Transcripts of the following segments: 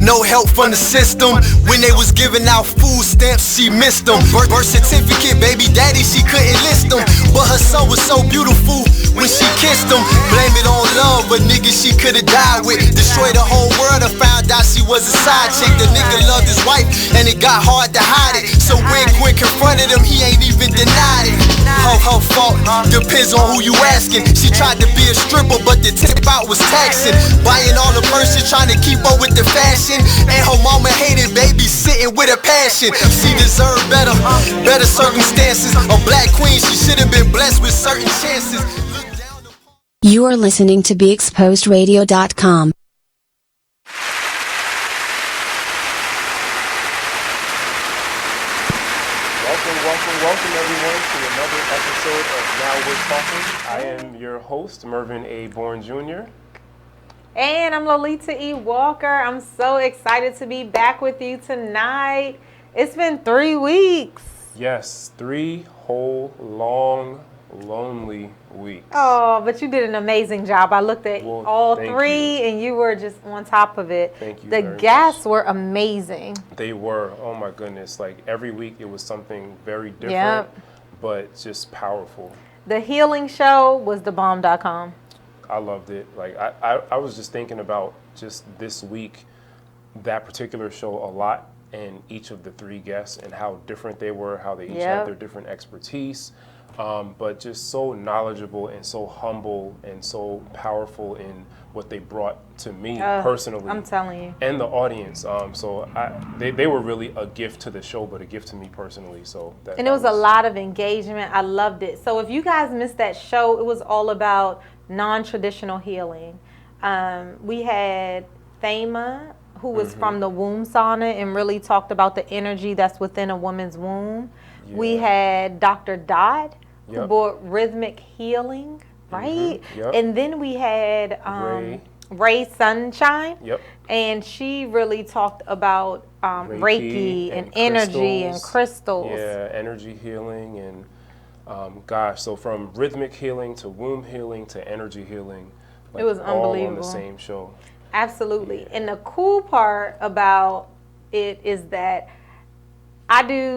no help from the system. When they was giving out food stamps, she missed them. Birth certificate, baby daddy, she couldn't list them. But her son was so beautiful when she kissed him. Blame it on love, a nigga she could've died with. Destroyed the whole world and found out she was a side chick. The nigga loved his wife and it got hard to hide it. So when Gwen confronted him, he ain't even denied it. Her fault, depends on who you asking. She tried to be a stripper, but the tip out was taxing. Buying all the purses, trying to keep up with the fashion. And her mama hated babysitting with a passion. She deserved better circumstances. A black queen, she should have been blessed with certain chances. You are listening to BeExposedRadio.com. Welcome everyone to another episode of Now We're Talking. I am your host, Mervin A. Bourne Jr. And I'm Lolita E. Walker. I'm so excited to be back with you tonight. It's been 3 weeks. Yes, 3 whole, long, lonely weeks. Oh, but you did an amazing job. I looked at all 3 and you were just on top of it. Thank you. The guests were amazing. They were. Oh my goodness. Like every week it was something very different, but just powerful. The healing show was thebomb.com. I loved it. Like I was just thinking about just this week, that particular show a lot, and each of the 3 guests and how different they were, how they each had their different expertise. But just so knowledgeable and so humble and so powerful in what they brought to me personally. I'm telling you. And the audience. They were really a gift to the show, but a gift to me personally. And it was a lot of engagement. I loved it. So if you guys missed that show, it was all about non-traditional healing. We had Thema, who was from the womb sauna and really talked about the energy that's within a woman's womb. Yeah. We had Dr. Dot, who brought rhythmic healing, right? And then we had Ray Sunshine, and she really talked about Reiki and energy and crystals. Yeah, energy healing and so from rhythmic healing to womb healing to energy healing, like it was unbelievable. All on the same show. Absolutely. Yeah. And the cool part about it is that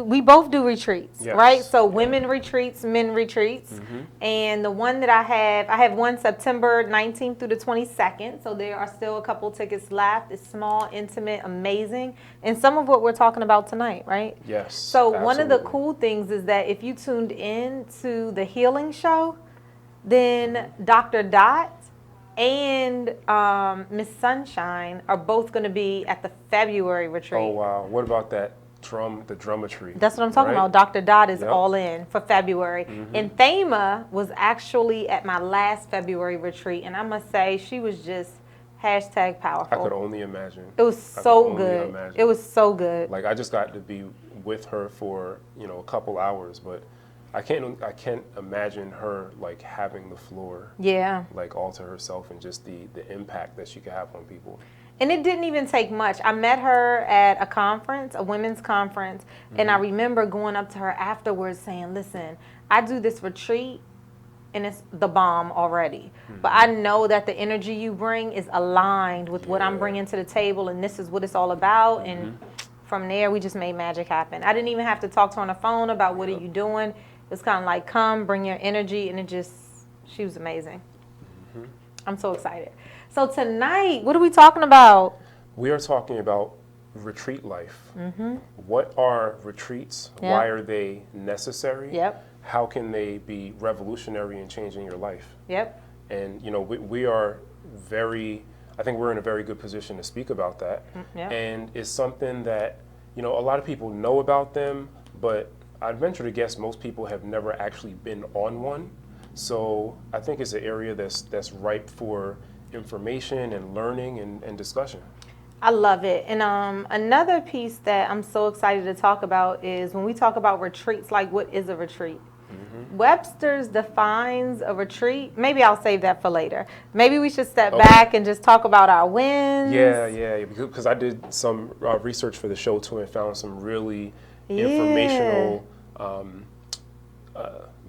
we both do retreats, right? So women retreats, men retreats. And the one that I have one September 19th through the 22nd. So there are still a couple tickets left. It's small, intimate, amazing. And some of what we're talking about tonight, right? Yes. So one of the cool things is that if you tuned in to the healing show, then Dr. Dot and Miss Sunshine are both going to be at the February retreat. Oh, wow. What about that? The drummetry. That's what I'm talking about. Dr. Dot is all in for February. And Thema was actually at my last February retreat, and I must say she was just #powerful. I could only imagine. It was so good. It was so good. Like I just got to be with her for a couple hours, but I can't imagine her like having the floor. Yeah. Like all to herself and just the impact that she could have on people. And it didn't even take much. I met her at a conference, a women's conference, and I remember going up to her afterwards saying, listen, I do this retreat and it's the bomb already. But I know that the energy you bring is aligned with what I'm bringing to the table, and this is what it's all about. And from there, we just made magic happen. I didn't even have to talk to her on the phone about what are you doing. It was kind of like, come, bring your energy, and she was amazing. I'm so excited. So tonight, what are we talking about? We are talking about retreat life. What are retreats? Why are they necessary? How can they be revolutionary in changing your life? And we are I think we're in a very good position to speak about that. And it's something that a lot of people know about them, but I'd venture to guess most people have never actually been on one. So I think it's an area that's ripe for information and learning and discussion. I love it. And another piece that I'm so excited to talk about is when we talk about retreats, like what is a retreat? Webster's defines a retreat. Maybe I'll save that for later. Maybe we should step back and just talk about our wins. Yeah, because I did some research for the show too and found some really informational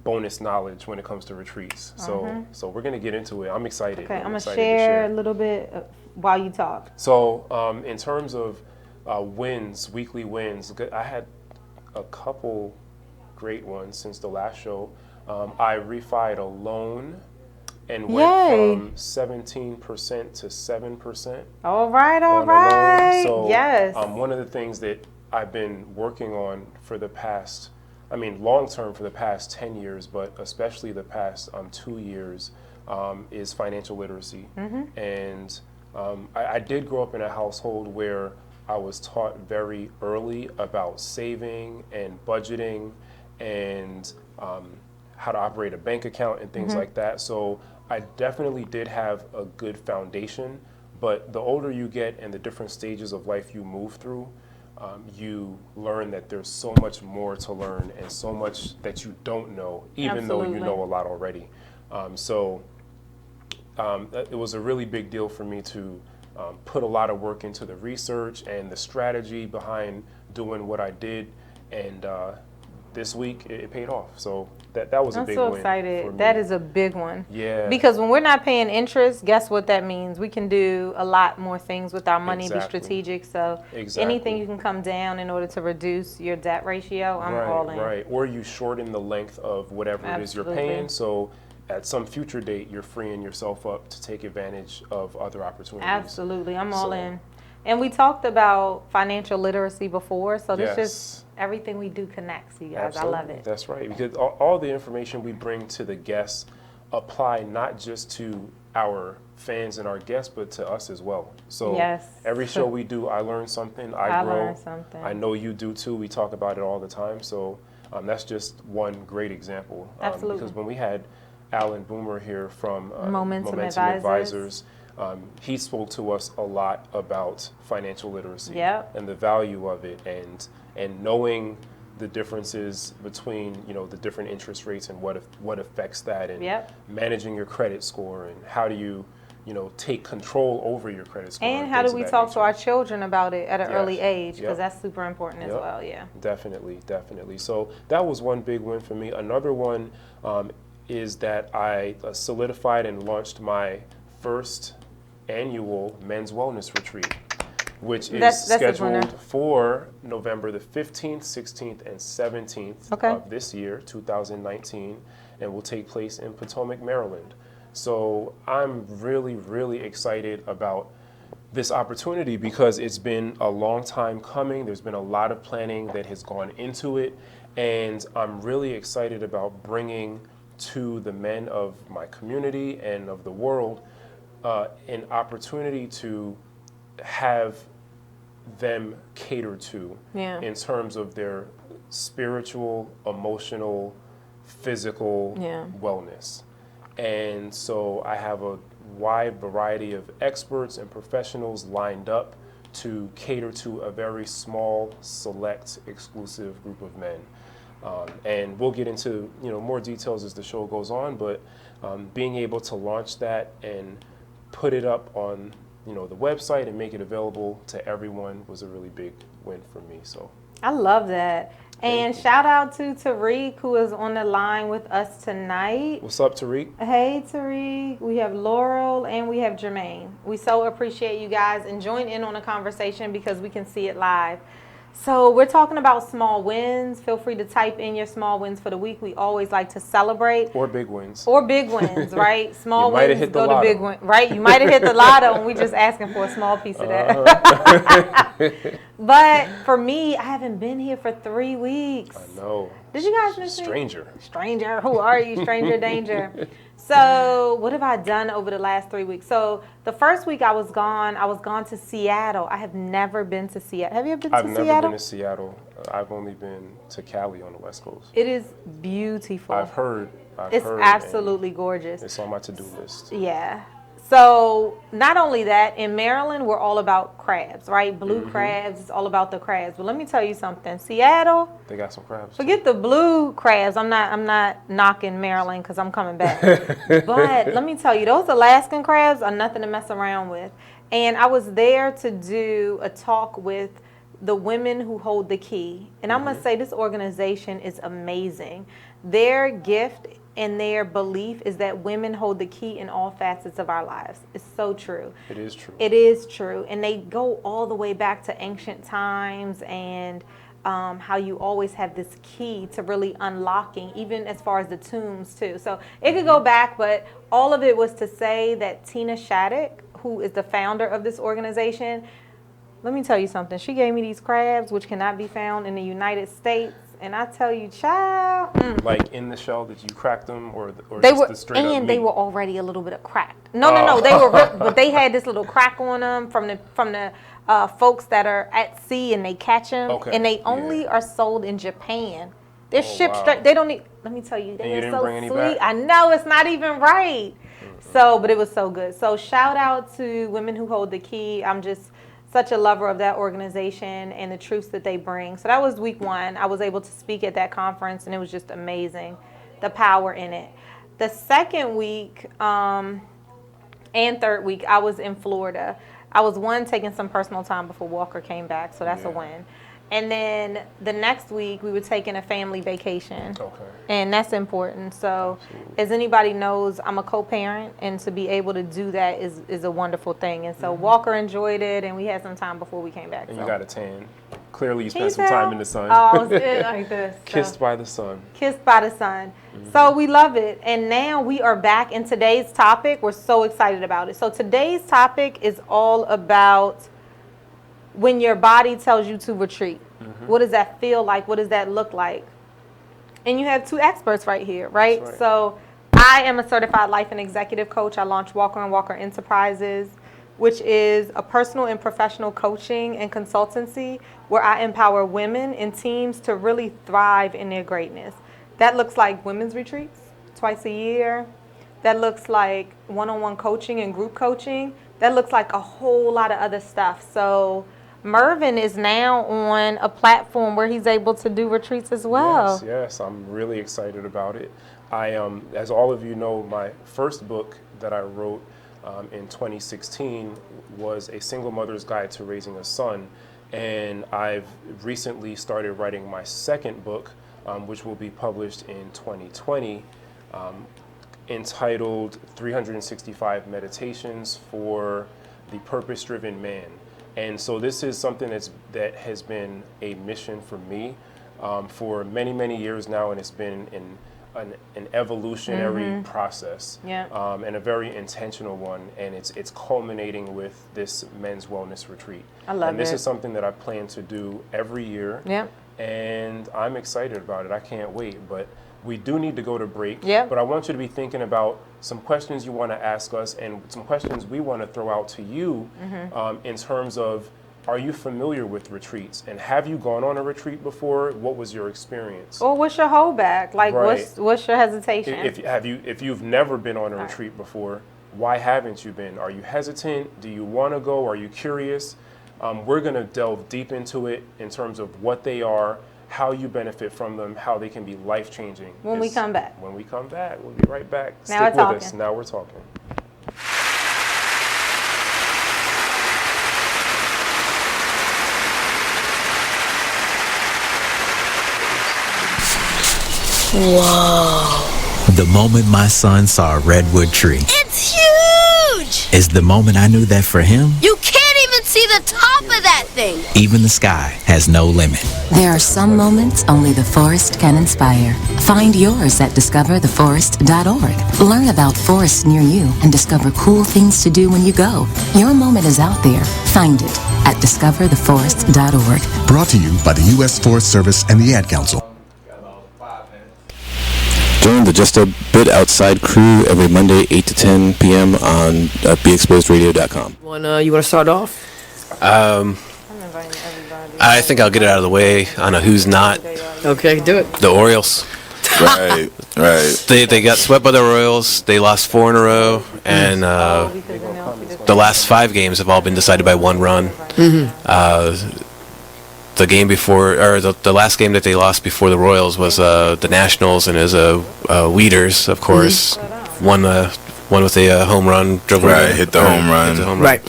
bonus knowledge when it comes to retreats. So we're going to get into it. I'm excited. Okay, I'm going to share a little bit while you talk. So in terms of wins, weekly wins, I had a couple great ones since the last show. I refied a loan and went from 17% to 7%. All right. So yes. One of the things that I've been working on for the past, long term for the past 10 years, but especially the past 2 years, is financial literacy. And I did grow up in a household where I was taught very early about saving and budgeting and how to operate a bank account and things like that. So I definitely did have a good foundation, but the older you get and the different stages of life you move through, you learn that there's so much more to learn and so much that you don't know, even though you know a lot already. It was a really big deal for me to put a lot of work into the research and the strategy behind doing what I did, and this week it paid off. So that was a big win. I'm so excited. That is a big one. Yeah. Because when we're not paying interest, guess what that means? We can do a lot more things with our money, be strategic. So anything you can come down in order to reduce your debt ratio, I'm all in. Right. Or you shorten the length of whatever it is you're paying. So at some future date, you're freeing yourself up to take advantage of other opportunities. Absolutely. I'm all in. And we talked about financial literacy before, so this just everything we do connects, you guys. Absolutely. I love it. That's right, because all the information we bring to the guests apply not just to our fans and our guests, but to us as well. So every show we do, I learn something, I grow. Learn something. I know you do too. We talk about it all the time. So that's just one great example. Absolutely. Because when we had Alan Boomer here from Momentum Advisors, he spoke to us a lot about financial literacy and the value of it, and knowing the differences between the different interest rates and what affects that, and managing your credit score, and how do you take control over your credit score, and how do we talk to our children about it at an early age, because that's super important as well. Definitely. So that was one big win for me. Another one is that I solidified and launched my first annual men's wellness retreat, which is scheduled for November the 15th, 16th, and 17th of this year, 2019, and will take place in Potomac, Maryland. So I'm really, really excited about this opportunity because it's been a long time coming. There's been a lot of planning that has gone into it, and I'm really excited about bringing to the men of my community and of the world an opportunity to have them catered to in terms of their spiritual, emotional, physical wellness. And so I have a wide variety of experts and professionals lined up to cater to a very small, select, exclusive group of men. And we'll get into more details as the show goes on, but being able to launch that and put it up on the website and make it available to everyone was a really big win for me. So I love that. And shout out to Tariq, who is on the line with us tonight. What's up, Tariq? Hey, Tariq. We have Laurel and we have Jermaine. We so appreciate you guys, and join in on the conversation because we can see it live. So we're talking about small wins. Feel free to type in your small wins for the week. We always like to celebrate. Or big wins. Right? Small wins go to big wins, right? You might have hit the lotto and we're just asking for a small piece of that. But for me, I haven't been here for 3 weeks. I know. Did you guys miss me? Stranger. Who are you? Stranger danger. So what have I done over the last 3 weeks? So the first week I was gone to Seattle. I have never been to Seattle. Have you ever been to Seattle? I've never been to Seattle. I've only been to Cali on the West Coast. It is beautiful. I've heard. It's absolutely gorgeous. It's on my to-do list. Yeah. So not only that, in Maryland, we're all about crabs, right? Blue crabs, it's all about the crabs. But let me tell you something. Seattle, they got some crabs. Forget the blue crabs. I'm not knocking Maryland because I'm coming back. But let me tell you, those Alaskan crabs are nothing to mess around with. And I was there to do a talk with the women who hold the key. And I must say, this organization is amazing. Their gift and their belief is that women hold the key in all facets of our lives. It's so true. It is true. It is true. And they go all the way back to ancient times and how you always have this key to really unlocking, even as far as the tombs too. So it could go back, but all of it was to say that Tina Shattuck, who is the founder of this organization, let me tell you something. She gave me these crabs, which cannot be found in the United States. And I tell you, child. Like in the shell, did you crack them, or they just were, the straight up and meat? they were already a little bit of cracked. No, they were, but they had this little crack on them from the folks that are at sea and they catch them, and they only are sold in Japan. They're shipped straight. They don't need. Let me tell you, they are so sweet. I know it's not even right. So, but it was so good. So shout out to Women Who Hold the Key. I'm just such a lover of that organization and the truths that they bring. So that was week 1. I was able to speak at that conference, and it was just amazing, the power in it. The second week and third week, I was in Florida. I was taking some personal time before Walker came back, so that's a win. And then the next week, we were taking a family vacation. Okay. And that's important. So as anybody knows, I'm a co-parent, and to be able to do that is a wonderful thing. And so Walker enjoyed it, and we had some time before we came back. And you got a tan. Clearly you spent some time in the sun. Oh, it's like this. Kissed by the sun. Kissed by the sun. So we love it. And now we are back in today's topic. We're so excited about it. So today's topic is all about when your body tells you to retreat. What does that feel like? What does that look like? And you have 2 experts right here, right? So I am a certified life and executive coach. I launched Walker & Walker Enterprises, which is a personal and professional coaching and consultancy where I empower women and teams to really thrive in their greatness. That looks like women's retreats twice a year. That looks like one-on-one coaching and group coaching. That looks like a whole lot of other stuff. So Mervin is now on a platform where he's able to do retreats as well. Yes, I'm really excited about it. As all of you know, my first book that I wrote in 2016 was A Single Mother's Guide to Raising a Son. And I've recently started writing my second book, which will be published in 2020, entitled 365 Meditations for the Purpose-Driven Man. And so this is something that has been a mission for me for many, many years now, and it's been an evolutionary process, and a very intentional one, and it's culminating with this men's wellness retreat. I love it. And this is something that I plan to do every year, and I'm excited about it. I can't wait, but we do need to go to break, but I want you to be thinking about some questions you want to ask us and some questions we want to throw out to you in terms of, are you familiar with retreats? And have you gone on a retreat before? What was your experience? Or what's your holdback? Like, what's your hesitation? If you've never been on a retreat before, why haven't you been? Are you hesitant? Do you want to go? Are you curious? We're going to delve deep into it in terms of what they are, how you benefit from them, how they can be life-changing. When we come back. When we come back. We'll be right back. Now Stick with us. Now we're talking. Whoa. The moment my son saw a redwood tree. It's huge! Is the moment I knew that for him. You can't even see the top of that thing. Even the sky has no limit. There are some moments only the forest can inspire. Find yours at discovertheforest.org. Learn about forests near you and discover cool things to do when you go. Your moment is out there. Find it at discovertheforest.org. Brought to you by the U.S. Forest Service and the Ad Council. Join the Just a Bit Outside crew every Monday, 8 to 10 p.m. on BeExposedRadio.com. You want to start off? I think I'll get it out of the way on a who's not. Okay, do it. The Orioles. Right. They got swept by the Royals. They lost 4 in a row, and the last 5 games have all been decided by 1 run. The game before, or the last game that they lost before the Royals was the Nationals, and it was Weeders, of course, won with a home run. Hit the home run. Right.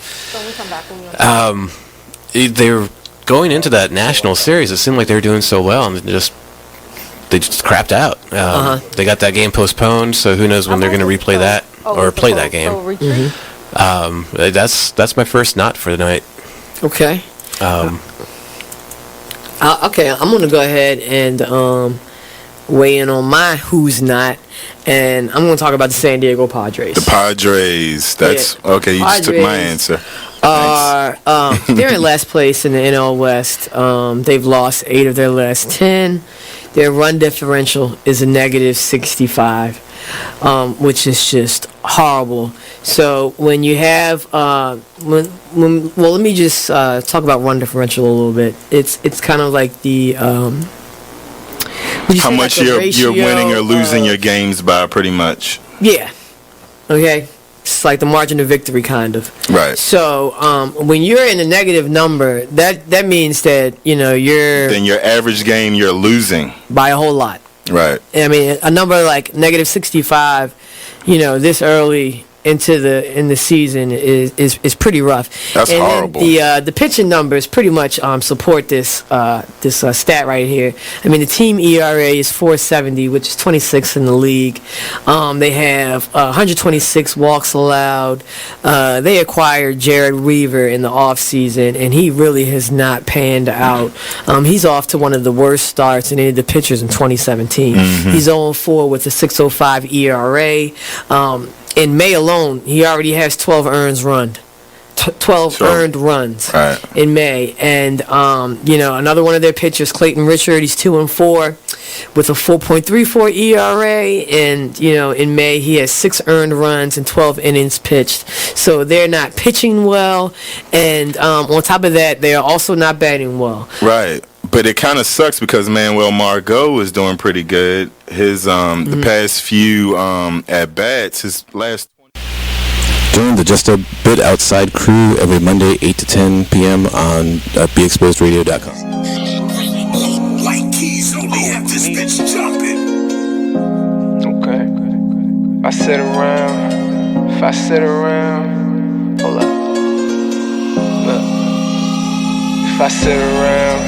They were going into that National Series. It seemed like they were doing so well, and just they just crapped out. They got that game postponed, so who knows when they're going to replay that or play that game. That's my first not for the night. Okay. Okay, I'm going to go ahead and weigh in on my who's not, and I'm going to talk about the San Diego Padres. The Padres. That's okay. You just took my answer. They're in last place in the NL West. They've lost 8 of their last 10. Their run differential is a negative 65, which is just horrible. So when you have well, let me just talk about run differential a little bit. It's kind of like the how much you're winning or losing your games by, pretty much. Yeah. Okay. It's like the margin of victory, kind of. Right. So when you're in a negative number, that means that then your average game you're losing by a whole lot. Right. I mean, a number like negative 65, this early in the season is pretty rough. That's horrible. The pitching numbers pretty much support this stat right here. I mean, the team ERA is 4.70, which is 26th in the league. They have 126 walks allowed. They acquired Jared Weaver in the offseason, and he really has not panned out. He's off to one of the worst starts in any of the pitchers in 2017. Mm-hmm. He's 0-4 with a 6.05 ERA. In May alone, he already has 12 earned runs in May. And, another one of their pitchers, Clayton Richard, he's 2-4 with a 4.34 ERA. And, in May, he has 6 earned runs and 12 innings pitched. So they're not pitching well. And on top of that, they are also not batting well. Right. But it kind of sucks because Manuel Margot is doing pretty good. His the past few at bats, his last. Join the Just a Bit Outside crew every Monday 8 to 10 p.m. on BeExposedRadio.com. Like keys, only have this bitch jumping. Okay. If I sit around, hold up. Look. If I sit around,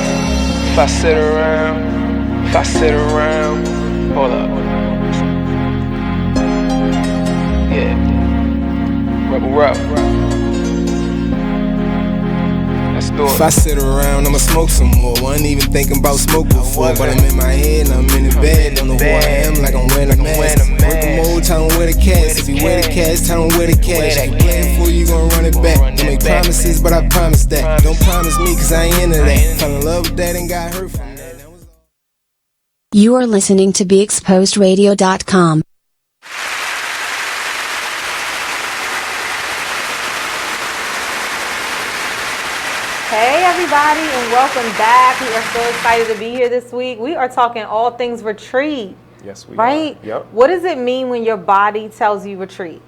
hold up. Yeah. Rebel. Let's do it. If I sit around, I'ma smoke some more. Wasn't even thinking about smoke before, but I'm in my head and I'm in the bed. Don't know who I am, like I'm wearing a mask. Working mode, tell them where the cash. If you wear the cash, tell them where the cash. If you playing for you, gon' run it back. Don't make promises, but I promise that. Don't promise me, cause I ain't into that. Fell in love with that and got hurt from that. You are listening to BeExposedRadio.com. Hey everybody, and welcome back. We are so excited to be here this week. We are talking all things retreat. Yes, we right? are. Yep. What does it mean when your body tells you retreat?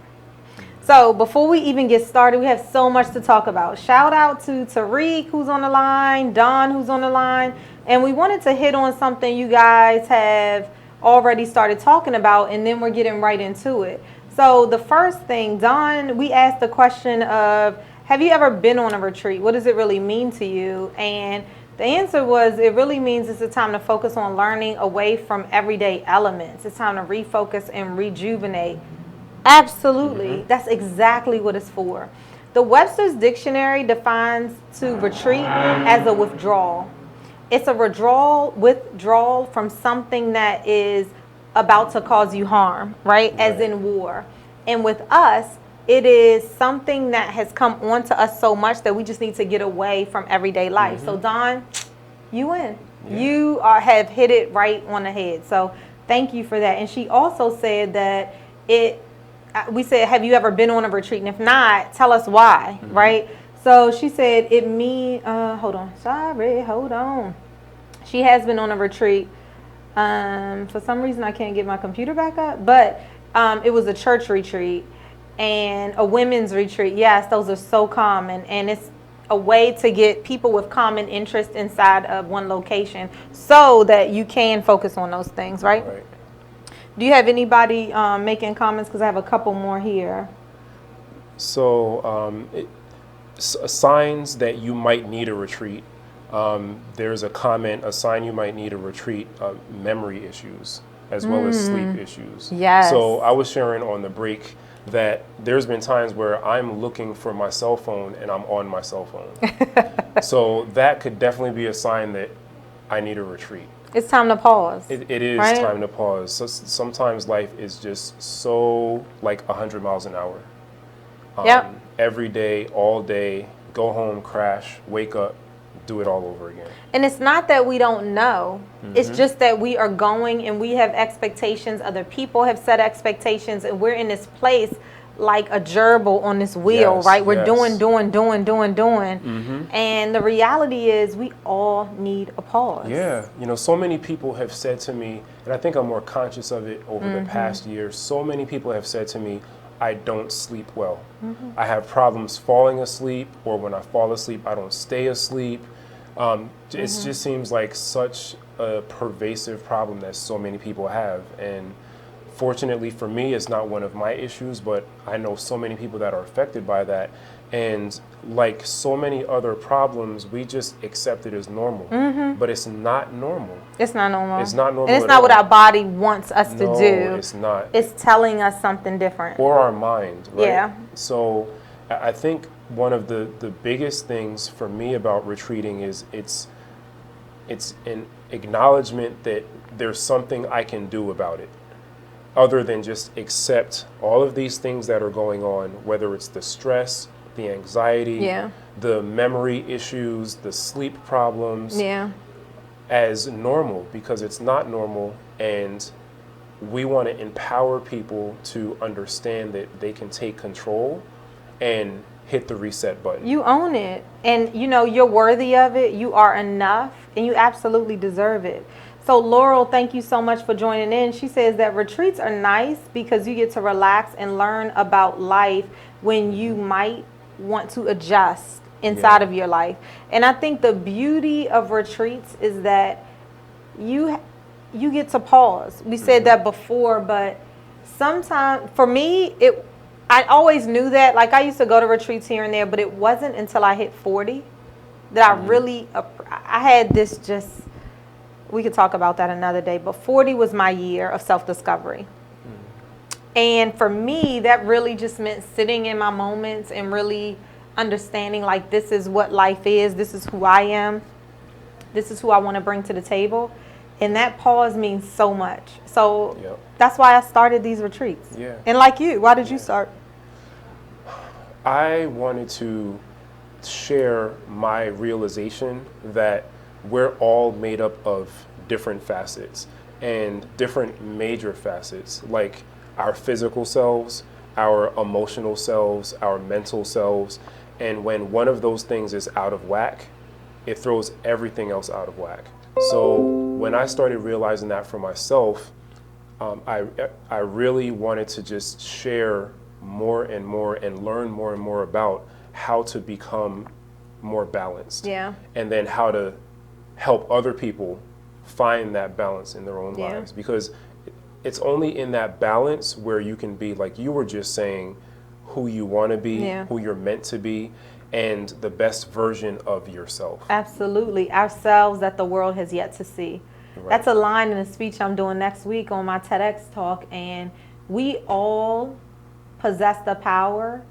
So before we even get started, we have so much to talk about. Shout out to Tariq, who's on the line, Don, who's on the line. And we wanted to hit on something you guys have already started talking about, and then we're getting right into it. So the first thing, Don, we asked the question of, have you ever been on a retreat? What does it really mean to you? And the answer was, it really means it's a time to focus on learning away from everyday elements. It's time to refocus and rejuvenate. Absolutely. Mm-hmm. That's exactly what it's for. The Webster's Dictionary defines to retreat as a withdrawal. It's a withdrawal from something that is about to cause you harm, right? As in war. And with us, it is something that has come onto us so much that we just need to get away from everyday life. Mm-hmm. So Don, you win. Yeah. You have hit it right on the head. So thank you for that. And she also said that we said, have you ever been on a retreat? And if not, tell us why, mm-hmm. right? So she said hold on. She has been on a retreat. For some reason, I can't get my computer back up, but it was a church retreat and a women's retreat. Yes, those are so common, and it's a way to get people with common interest inside of one location so that you can focus on those things, right? Do you have anybody making comments? Because I have a couple more here. So signs that you might need a retreat. There's a comment, a sign you might need a retreat, memory issues, as well as sleep issues. Yes. So I was sharing on the break that there's been times where I'm looking for my cell phone and I'm on my cell phone. So that could definitely be a sign that I need a retreat. It's time to pause. It is right? time to pause. So sometimes life is just so like 100 miles an hour. Yep. Every day, all day, go home, crash, wake up, do it all over again. And it's not that we don't know. It's just that we are going and we have expectations. Other people have set expectations, and we're in this place like a gerbil on this wheel, Yes, right? We're yes. doing. And the reality is we all need a pause. Yeah. You know, so many people have said to me, and I think I'm more conscious of it over the past year, so many people have said to me, I don't sleep well. I have problems falling asleep, or when I fall asleep, I don't stay asleep. It just seems like such a pervasive problem that so many people have. And fortunately for me, it's not one of my issues, but I know so many people that are affected by that. And like so many other problems, we just accept it as normal. But it's not normal. It's not normal. It's not normal. And it's at not all. what our body wants us to do. No, it's not. It's telling us something different. Or our mind, right? Yeah. So I think one of the biggest things for me about retreating is it's an acknowledgement that there's something I can do about it, other than just accept all of these things that are going on, whether it's the stress, the anxiety, the memory issues, the sleep problems, as normal, because it's not normal. And we want to empower people to understand that they can take control and hit the reset button. You own it, and you know you're worthy of it. You are enough, and you absolutely deserve it. So Laurel, thank you so much for joining in. She says that retreats are nice because you get to relax and learn about life when you might want to adjust inside of your life. And I think the beauty of retreats is that you get to pause. We said that before, but sometimes for me, I always knew that. Like I used to go to retreats here and there, but it wasn't until I hit 40 that I really, I had this just, we could talk about that another day, but 40 was my year of self-discovery. And for me, that really just meant sitting in my moments and really understanding like this is what life is, this is who I am, this is who I want to bring to the table. And that pause means so much. So that's why I started these retreats. Yeah. And like you, why did you start? I wanted to share my realization that we're all made up of different facets and different major facets, like our physical selves, our emotional selves, our mental selves. And when one of those things is out of whack, it throws everything else out of whack. So when I started realizing that for myself, I really wanted to just share more and more and learn more and more about how to become more balanced. Yeah. And then how to help other people find that balance in their own lives. Because it's only in that balance where you can be, like you were just saying, who you want to be, who you're meant to be, and the best version of yourself. Absolutely. Ourselves that the world has yet to see. Right. That's a line in a speech I'm doing next week on my TEDx talk. And we all possess the power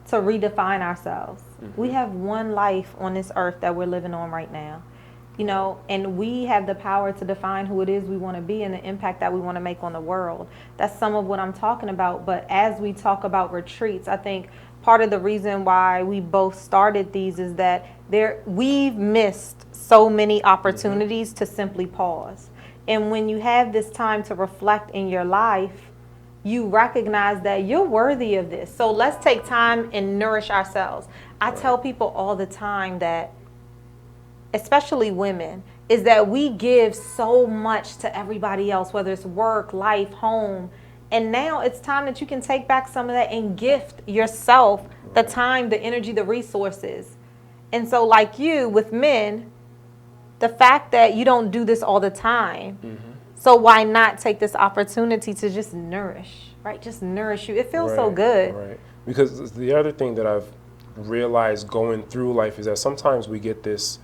to redefine ourselves. We have one life on this earth that we're living on right now. You know, and we have the power to define who it is we want to be and the impact that we want to make on the world. That's some of what I'm talking about. But as we talk about retreats, I think part of the reason why we both started these is that we've missed so many opportunities to simply pause. And when you have this time to reflect in your life, you recognize that you're worthy of this. So let's take time and nourish ourselves. I tell people all the time that, especially women, is that we give so much to everybody else, whether it's work, life, home. And now it's time that you can take back some of that and gift yourself the time, the energy, the resources. And so like you, with men, the fact that you don't do this all the time, so why not take this opportunity to just nourish, right? Just nourish you. It feels so good. Right. Because the other thing that I've realized going through life is that sometimes we get this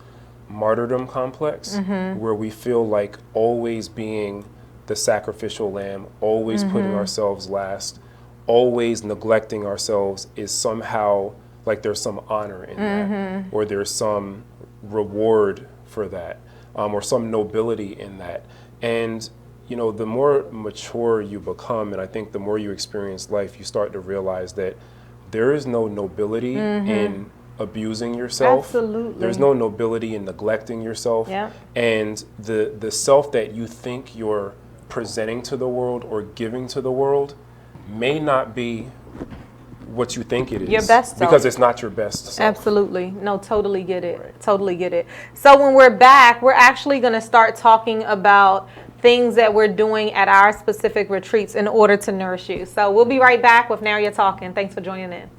martyrdom complex, where we feel like always being the sacrificial lamb, always putting ourselves last, always neglecting ourselves is somehow like there's some honor in that, or there's some reward for that, or some nobility in that. And you know, the more mature you become, and I think the more you experience life, you start to realize that there is no nobility in abusing yourself. Absolutely. There's no nobility in neglecting yourself. Yeah. And the self that you think you're presenting to the world or giving to the world may not be what you think it is. Your best self. Because it's not your best self. Absolutely. No, totally get it. Right. Totally get it. So when we're back, we're actually going to start talking about things that we're doing at our specific retreats in order to nourish you. So we'll be right back with Now You're Talking. Thanks for joining in.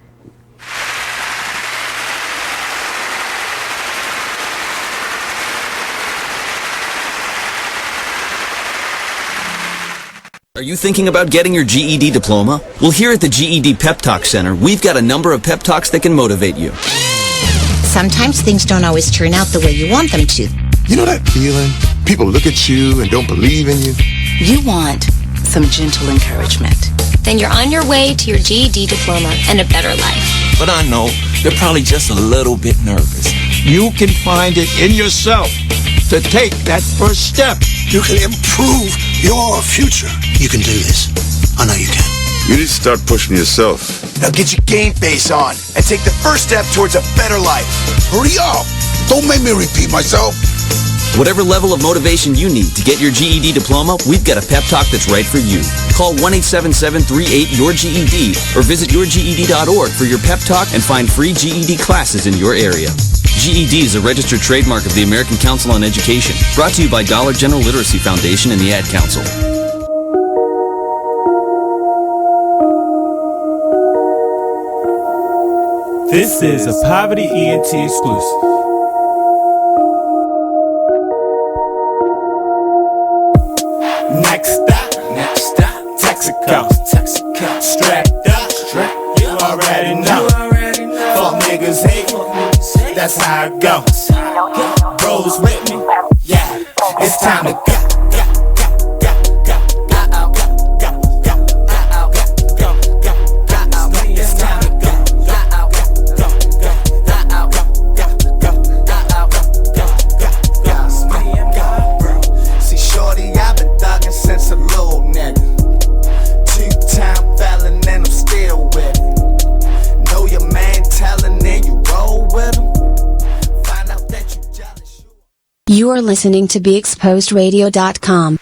Are you thinking about getting your GED diploma? Well, here at the GED Pep Talk Center, we've got a number of pep talks that can motivate you. Sometimes things don't always turn out the way you want them to. You know that feeling? People look at you and don't believe in you. You want some gentle encouragement. Then you're on your way to your GED diploma and a better life. But I know they're probably just a little bit nervous. You can find it in yourself to take that first step. You can improve your future. You can do this. I know you can. You need to start pushing yourself. Now get your game face on and take the first step towards a better life. Hurry up. Don't make me repeat myself. Whatever level of motivation you need to get your GED diploma, we've got a pep talk that's right for you. Call 1-877-38-YOUR-GED or visit yourged.org for your pep talk and find free GED classes in your area. GED is a registered trademark of the American Council on Education. Brought to you by Dollar General Literacy Foundation and the Ad Council. This is a Poverty ENT exclusive. Next stop, Texaco. Strapped up, you already know. Fuck niggas hate, that's how it goes. Rolls with me, yeah, it's time to go. You are listening to BeExposedRadio.com.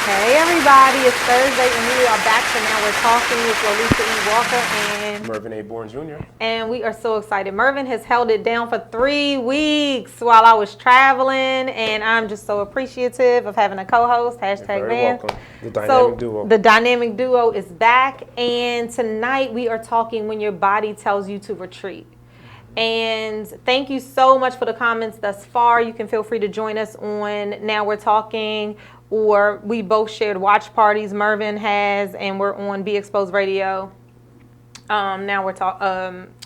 Hey everybody, it's Thursday and we are back to Now We're Talking with Lolita E. Walker and Mervin A. Bourne Jr. And we are so excited. Mervin has held it down for 3 weeks while I was traveling, and I'm just so appreciative of having a co-host, hashtag Van. Welcome. The dynamic duo. The dynamic duo is back, and tonight we are talking when your body tells you to retreat. And thank you so much for the comments thus far. You can feel free to join us on Now We're Talking, or we both shared watch parties Mervin has, and we're on Be Exposed Radio. Now we're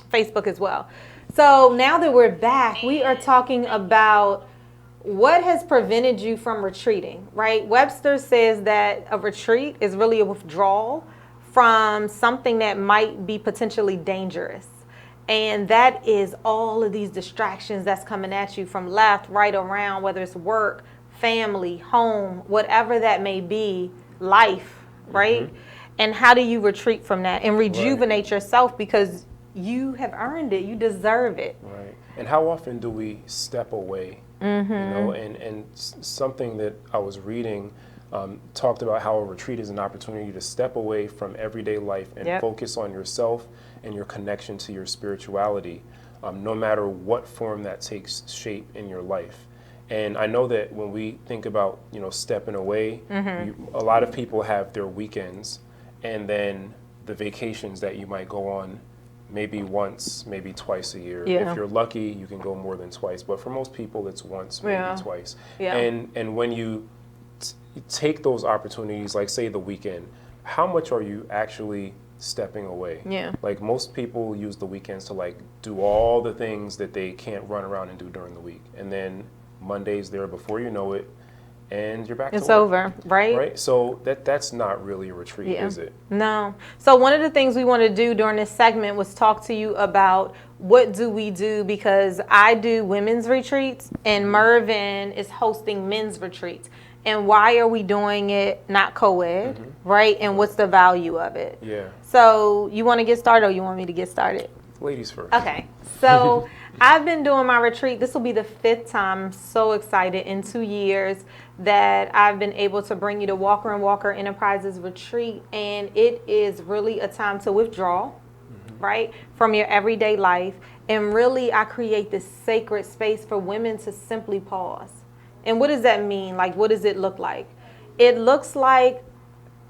Facebook as well. So now that we're back, we are talking about what has prevented you from retreating, right? Webster says that a retreat is really a withdrawal from something that might be potentially dangerous. And that is all of these distractions that's coming at you from left, right, around, whether it's work, family, home, whatever that may be, life, right? And how do you retreat from that and rejuvenate yourself, because you have earned it, you deserve it. Right. And how often do we step away? You know, and something that I was reading talked about how a retreat is an opportunity to step away from everyday life and focus on yourself and your connection to your spirituality, no matter what form that takes shape in your life. And I know that when we think about, you know, stepping away, a lot of people have their weekends and then the vacations that you might go on maybe once, maybe twice a year. If you're lucky, you can go more than twice. But for most people, it's once, maybe twice. And when you take those opportunities, like say the weekend, how much are you actually stepping away. Yeah. Like most people use the weekends to like do all the things that they can't run around and do during the week. And then Monday's there before you know it, and you're back to work. It's over, right? Right? So that's not really a retreat, is it? No. So one of the things we want to do during this segment was talk to you about what do we do, because I do women's retreats and Mervin is hosting men's retreats. And why are we doing it not co-ed, right? And what's the value of it? Yeah. So you want to get started or you want me to get started? Ladies first. Okay. So I've been doing my retreat. This will be the 5th time. I'm so excited in 2 years that I've been able to bring you to Walker & Walker Enterprises retreat. And it is really a time to withdraw, right, from your everyday life. And really, I create this sacred space for women to simply pause. And what does that mean? Like, what does it look like? It looks like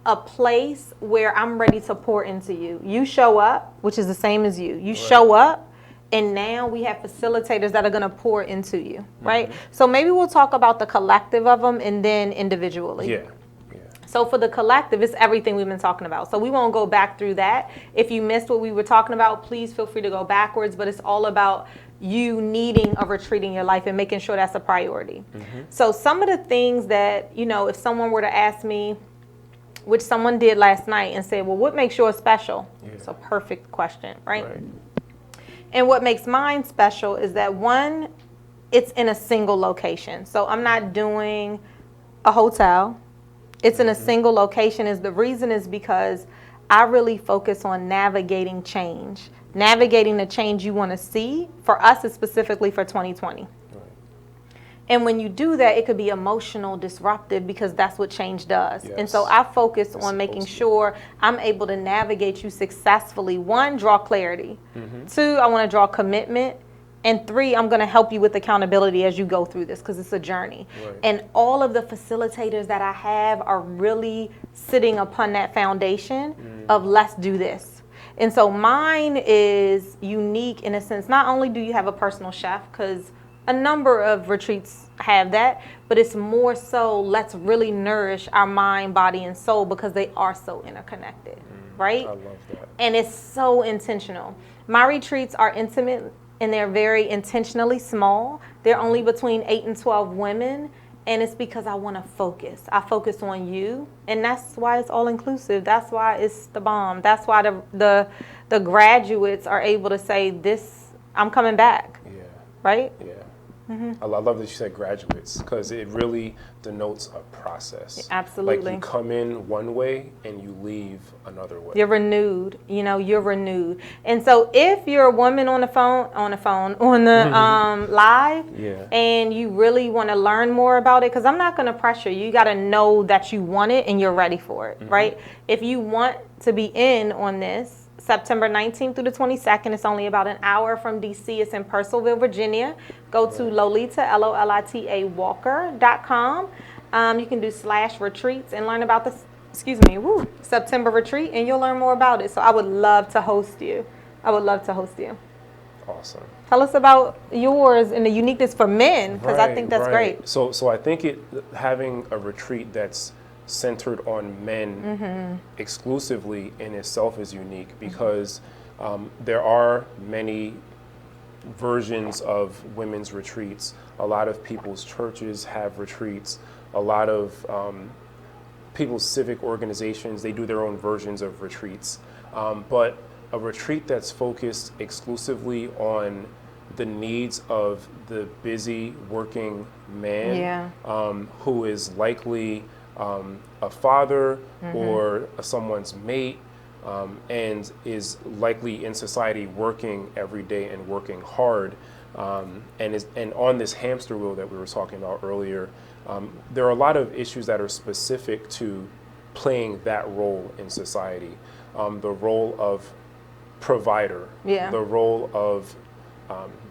a place where I'm ready to pour into you. You show up, which is the same as you. You show up, and now we have facilitators that are going to pour into you, right? So maybe we'll talk about the collective of them and then individually. Yeah. So for the collective, it's everything we've been talking about. So we won't go back through that. If you missed what we were talking about, please feel free to go backwards. But it's all about you needing a retreat in your life and making sure that's a priority. So some of the things that, you know, if someone were to ask me, which someone did last night, and say, well, what makes yours special? It's a perfect question, right? And what makes mine special is that, one, it's in a single location. So I'm not doing a hotel. It's in a single location. The reason is because I really focus on navigating change. Navigating the change you want to see. For us, it's specifically for 2020. And when you do that, it could be emotional, disruptive, because that's what change does. And so I focus on making sure I'm able to navigate you successfully. 1, draw clarity. 2, I want to draw commitment. And 3, I'm going to help you with accountability as you go through this, because it's a journey. And all of the facilitators that I have are really sitting upon that foundation of let's do this. And so mine is unique in a sense. Not only do you have a personal chef, because a number of retreats have that, but it's more so let's really nourish our mind, body, and soul, because they are so interconnected, right? I love that. And it's so intentional. My retreats are intimate, and they're very intentionally small. They're only between 8 and 12 women, and it's because I want to focus. I focus on you, and that's why it's all inclusive. That's why it's the bomb. That's why the graduates are able to say, "This, I'm coming back." Yeah. Right? Yeah. I love that you said graduates, because it really denotes a process. Absolutely. Like you come in one way and you leave another way. You're renewed. You know, you're renewed. And so if you're a woman on the live, and you really want to learn more about it, because I'm not going to pressure you. You got to know that you want it and you're ready for it, right? If you want to be in on this, September 19th through the 22nd. It's only about an hour from D.C. It's in Purcellville, Virginia. Go to Lolita, Lolita Walker.com. You can do /retreats and learn about this, September retreat, and you'll learn more about it. So I would love to host you. Awesome. Tell us about yours and the uniqueness for men, because I think that's great. So I think having a retreat that's centered on men exclusively in itself is unique, because there are many versions of women's retreats. A lot of people's churches have retreats. A lot of people's civic organizations, they do their own versions of retreats. But a retreat that's focused exclusively on the needs of the busy working man who is likely a father or someone's mate, and is likely in society working every day and working hard, and on this hamster wheel that we were talking about earlier. There are a lot of issues that are specific to playing that role in society. The role of provider, the role of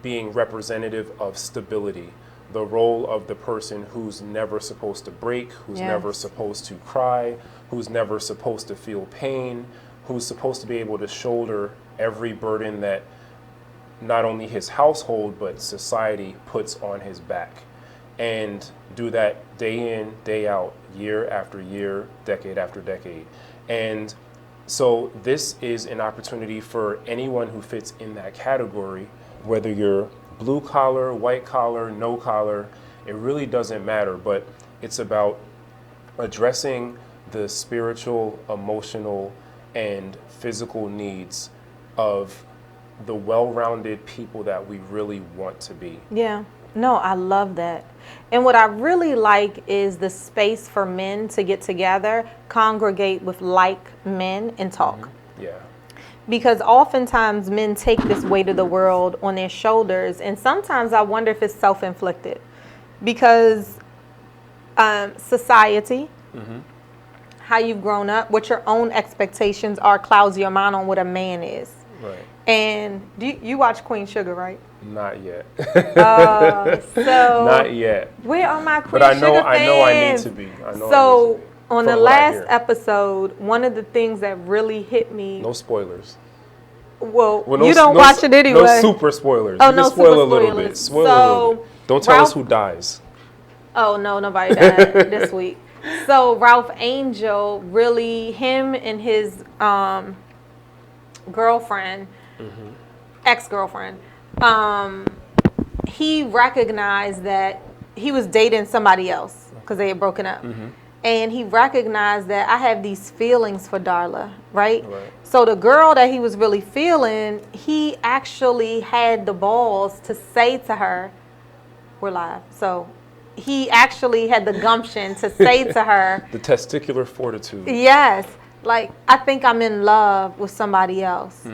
being representative of stability, the role of the person who's never supposed to break, who's never supposed to cry, who's never supposed to feel pain, who's supposed to be able to shoulder every burden that not only his household but society puts on his back, and do that day in, day out, year after year, decade after decade. And So this is an opportunity for anyone who fits in that category, whether you're blue collar, white collar, no collar, it really doesn't matter, but it's about addressing the spiritual, emotional, and physical needs of the well-rounded people that we really want to be. Yeah. No, I love that. And what I really like is the space for men to get together, congregate with like men, and talk. Mm-hmm. Yeah. Because oftentimes men take this weight of the world on their shoulders, and sometimes I wonder if it's self-inflicted. Because society, how you've grown up, what your own expectations are, clouds your mind on what a man is. Right. And you watch Queen Sugar, right? Not yet. So not yet. Where are my Queen But I know Sugar fans? I know I need to be. So on the last episode, one of the things that really hit me. No spoilers. Well, no, you don't watch it anyway. No super spoilers. Oh, You no can spoil super a little spoilers. bit. Spoil a little bit. Don't tell us who dies. Oh no, nobody died this week. So Ralph Angel, really, him and his girlfriend, ex-girlfriend, he recognized that he was dating somebody else because they had broken up. And he recognized that I have these feelings for Darla, right? So the girl that he was really feeling, he actually had the balls to say to her, we're live. So he actually had the gumption to say to her, the testicular fortitude. yes, like, I think I'm in love with somebody else.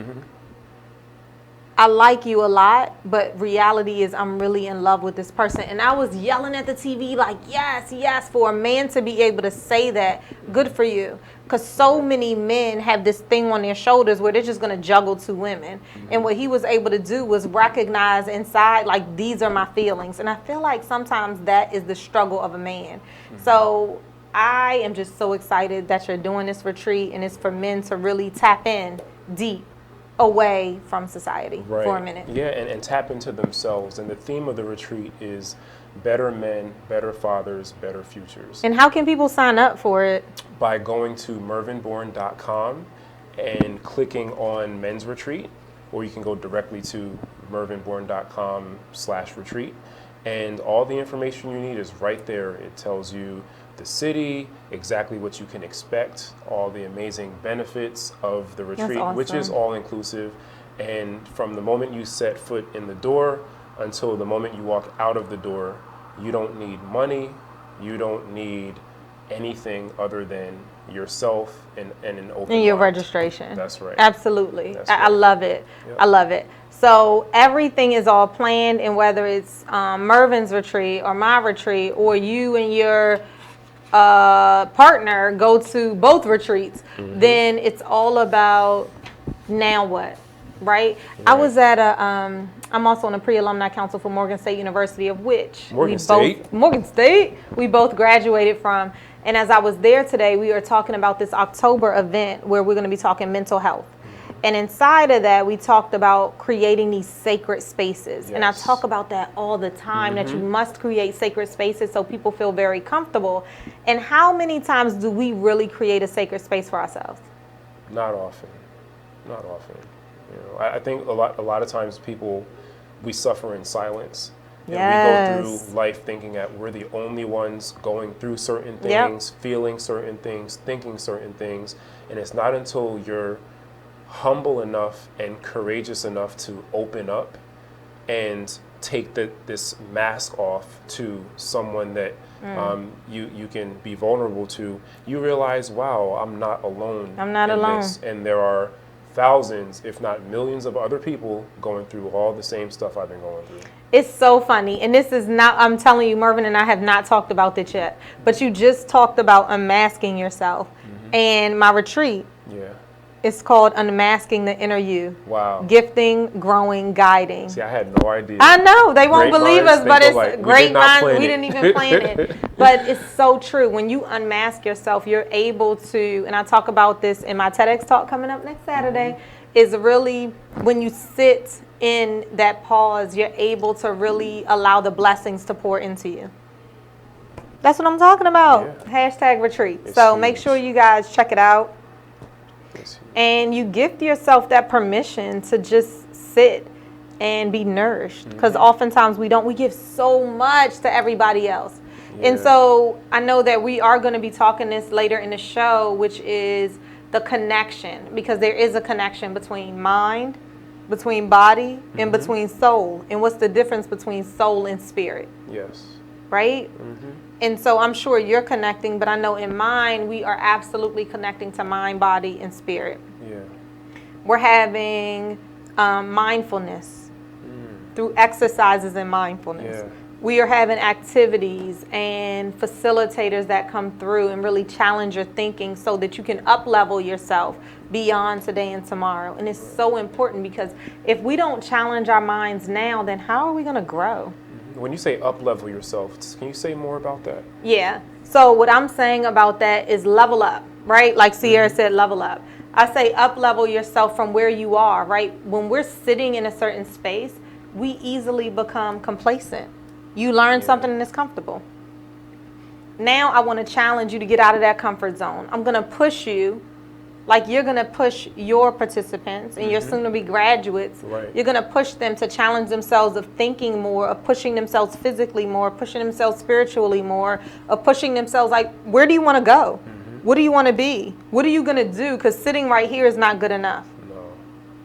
I like you a lot, but reality is I'm really in love with this person. And I was yelling at the TV like, yes, yes, for a man to be able to say that, good for you. Because so many men have this thing on their shoulders where they're just going to juggle two women. And what he was able to do was recognize inside, like, these are my feelings. And I feel like sometimes that is the struggle of a man. So I am just so excited that you're doing this retreat, and it's for men to really tap in deep away from society for a minute. Yeah, and tap into themselves. And the theme of the retreat is better men, better fathers, better futures. And how can people sign up for it? By going to mervinbourne.com and clicking on men's retreat, or you can go directly to mervinbourne.com/retreat. And all the information you need is right there. It tells you the city, exactly what you can expect, all the amazing benefits of the retreat, awesome. which is all inclusive. And from the moment you set foot in the door until the moment you walk out of the door, you don't need money, you don't need anything other than yourself and an open and your mind. registration. That's right. Absolutely. That's I right. love it. Yep. I love it. So everything is all planned, and whether it's Mervin's retreat or my retreat, or you and your partner go to both retreats, then it's all about now what, right? I was at I'm also on a pre-alumni council for Morgan State University, of which Morgan State we both graduated from. And as I was there today, we were talking about this October event where we're going to be talking mental health. And inside of that, we talked about creating these sacred spaces. Yes. And I talk about that all the time, that you must create sacred spaces so people feel very comfortable. And how many times do we really create a sacred space for ourselves? Not often. Not often. You know, I think a lot of times we suffer in silence. And we go through life thinking that we're the only ones going through certain things, feeling certain things, thinking certain things. And it's not until you're humble enough and courageous enough to open up and take this mask off to someone that you can be vulnerable to, you realize, wow, I'm not alone. I'm not alone. This. And there are thousands, if not millions of other people going through all the same stuff I've been going through. It's so funny. And this is not, I'm telling you, Mervin and I have not talked about this yet, but you just talked about unmasking yourself. And my retreat, it's called Unmasking the Inner You. Wow. Gifting, growing, guiding. See, I had no idea. I know. They won't believe us, but it's alike. great minds. We didn't even plan it. But it's so true. When you unmask yourself, you're able to, and I talk about this in my TEDx talk coming up next Saturday, is really when you sit in that pause, you're able to really allow the blessings to pour into you. That's what I'm talking about. #retreat. So make sure you guys check it out. And you gift yourself that permission to just sit and be nourished. Because oftentimes we don't. We give so much to everybody else. And so I know that we are going to be talking this later in the show, which is the connection. Because there is a connection between mind, between body, and between soul. And what's the difference between soul and spirit? Yes. Right? And so I'm sure you're connecting, but I know in mine, we are absolutely connecting to mind, body, and spirit. Yeah. We're having mindfulness through exercises and mindfulness. Yeah. We are having activities and facilitators that come through and really challenge your thinking so that you can up-level yourself beyond today and tomorrow. And it's so important because if we don't challenge our minds now, then how are we going to grow? When you say up-level yourself, can you say more about that? Yeah. So what I'm saying about that is level up, right? Like Sierra said, level up. I say up-level yourself from where you are, right? When we're sitting in a certain space, we easily become complacent. You learn something and it's comfortable. Now I want to challenge you to get out of that comfort zone. I'm going to push you like you're going to push your participants and your soon-to-be graduates. Right. You're going to push them to challenge themselves of thinking more, of pushing themselves physically more, pushing themselves spiritually more, of pushing themselves like, where do you want to go? What do you want to be? What are you going to do? Because sitting right here is not good enough. No.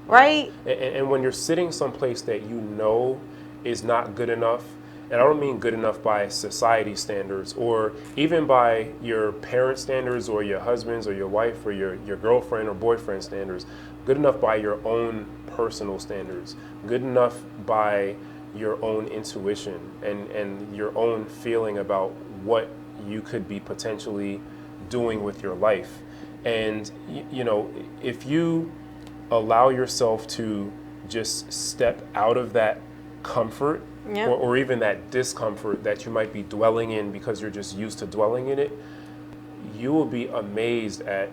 Right? And when you're sitting someplace that you know is not good enough, and I don't mean good enough by society standards or even by your parent standards or your husband's or your wife or your girlfriend or boyfriend standards, good enough by your own personal standards, good enough by your own intuition and your own feeling about what you could be potentially doing with your life. And, you know, if you allow yourself to just step out of that comfort, or even that discomfort that you might be dwelling in because you're just used to dwelling in it, you will be amazed at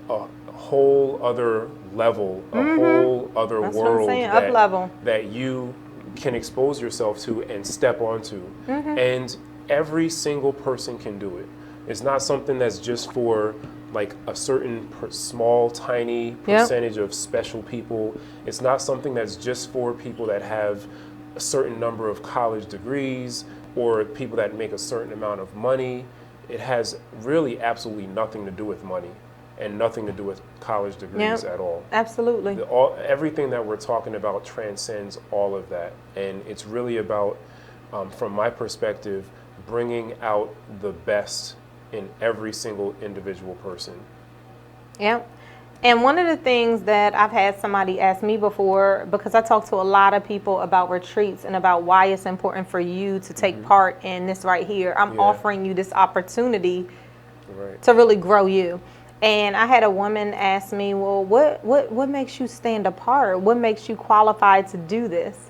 a whole other level, a whole other world that you can expose yourself to and step onto. And every single person can do it. It's not something that's just for like a certain small, tiny percentage of special people. It's not something that's just for people that have a certain number of college degrees or people that make a certain amount of money. It has really absolutely nothing to do with money and nothing to do with college degrees at all. Absolutely. Everything that we're talking about transcends all of that. And it's really about, from my perspective, bringing out the best in every single individual person. Yep. And one of the things that I've had somebody ask me before, because I talk to a lot of people about retreats and about why it's important for you to take part in this right here. I'm offering you this opportunity to really grow you. And I had a woman ask me, well, what makes you stand apart? What makes you qualified to do this?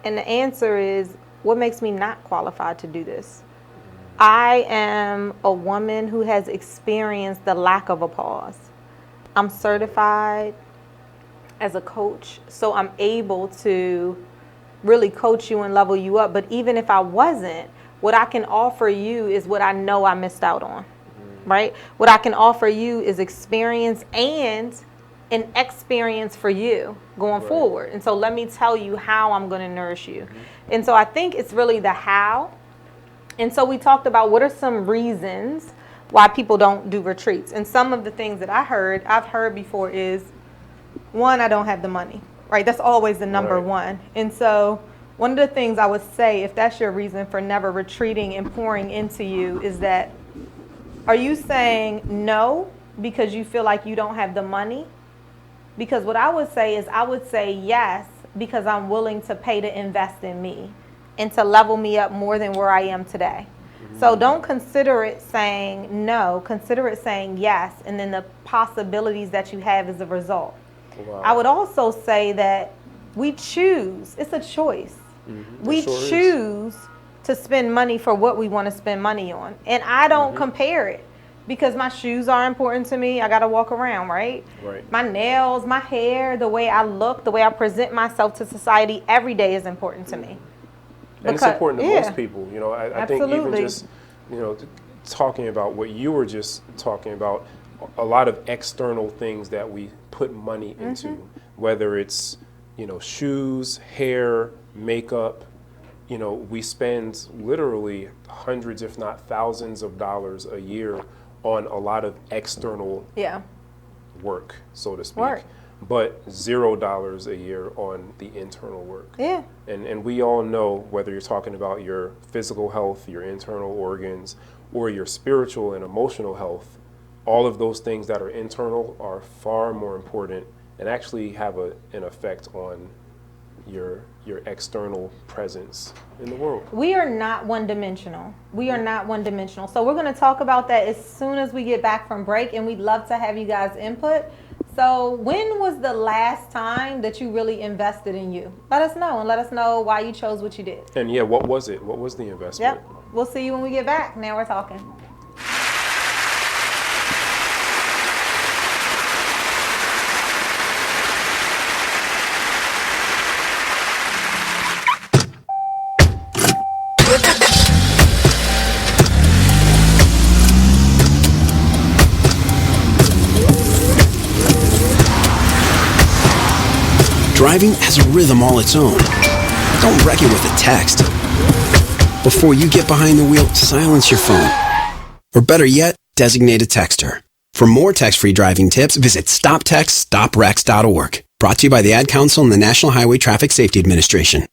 And the answer is, what makes me not qualified to do this? I am a woman who has experienced the lack of a pause. I'm certified as a coach, so I'm able to really coach you and level you up. But even if I wasn't, what I can offer you is what I know I missed out on, right? What I can offer you is experience and an experience for you going forward. And so let me tell you how I'm going to nourish you. And so I think it's really the how. And so we talked about what are some reasons why people don't do retreats. And some of the things that I've heard before is, one, I don't have the money, right? That's always the number one. And so one of the things I would say, if that's your reason for never retreating and pouring into you, is that, are you saying no because you feel like you don't have the money? Because what I would say is, I would say yes because I'm willing to pay to invest in me and to level me up more than where I am today. So don't consider it saying no, consider it saying yes, and then the possibilities that you have as a result. Wow. I would also say that we choose, it's a choice. We choose to spend money for what we want to spend money on. And I don't compare it because my shoes are important to me. I got to walk around, right? My nails, my hair, the way I look, the way I present myself to society every day is important to me. And it's important to most people. You know, I think even just, you know, talking about what you were just talking about, a lot of external things that we put money into, whether it's, shoes, hair, makeup. We spend literally hundreds, if not thousands of dollars a year on a lot of external work, so to speak. But $0 a year on the internal work. Yeah. And we all know, whether you're talking about your physical health, your internal organs, or your spiritual and emotional health, all of those things that are internal are far more important and actually have an effect on your external presence in the world. We are not one-dimensional. We are not one-dimensional. So we're going to talk about that as soon as we get back from break, and we'd love to have you guys input. So when was the last time that you really invested in you? Let us know, and let us know why you chose what you did. And what was it? What was the investment? Yep. We'll see you when we get back. Now we're talking. Driving has a rhythm all its own. Don't wreck it with a text. Before you get behind the wheel, silence your phone. Or better yet, designate a texter. For more text-free driving tips, visit stoptextstoprex.org. Brought to you by the Ad Council and the National Highway Traffic Safety Administration.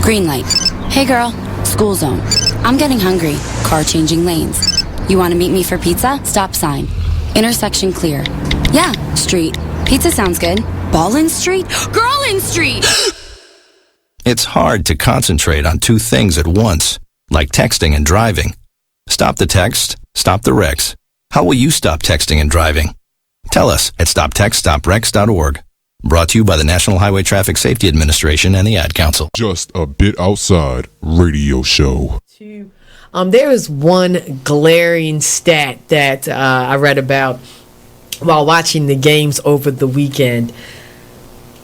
Green light. Hey girl, school zone. I'm getting hungry. Car changing lanes. You want to meet me for pizza? Stop sign. Intersection clear. Yeah, street. Pizza sounds good. Ballin' Street? Girlin' Street! It's hard to concentrate on two things at once, like texting and driving. Stop the text, stop the wrecks. How will you stop texting and driving? Tell us at stoptextstoprex.org. Brought to you by the National Highway Traffic Safety Administration and the Ad Council. Just a Bit Outside radio show. There is one glaring stat that I read about while watching the games over the weekend.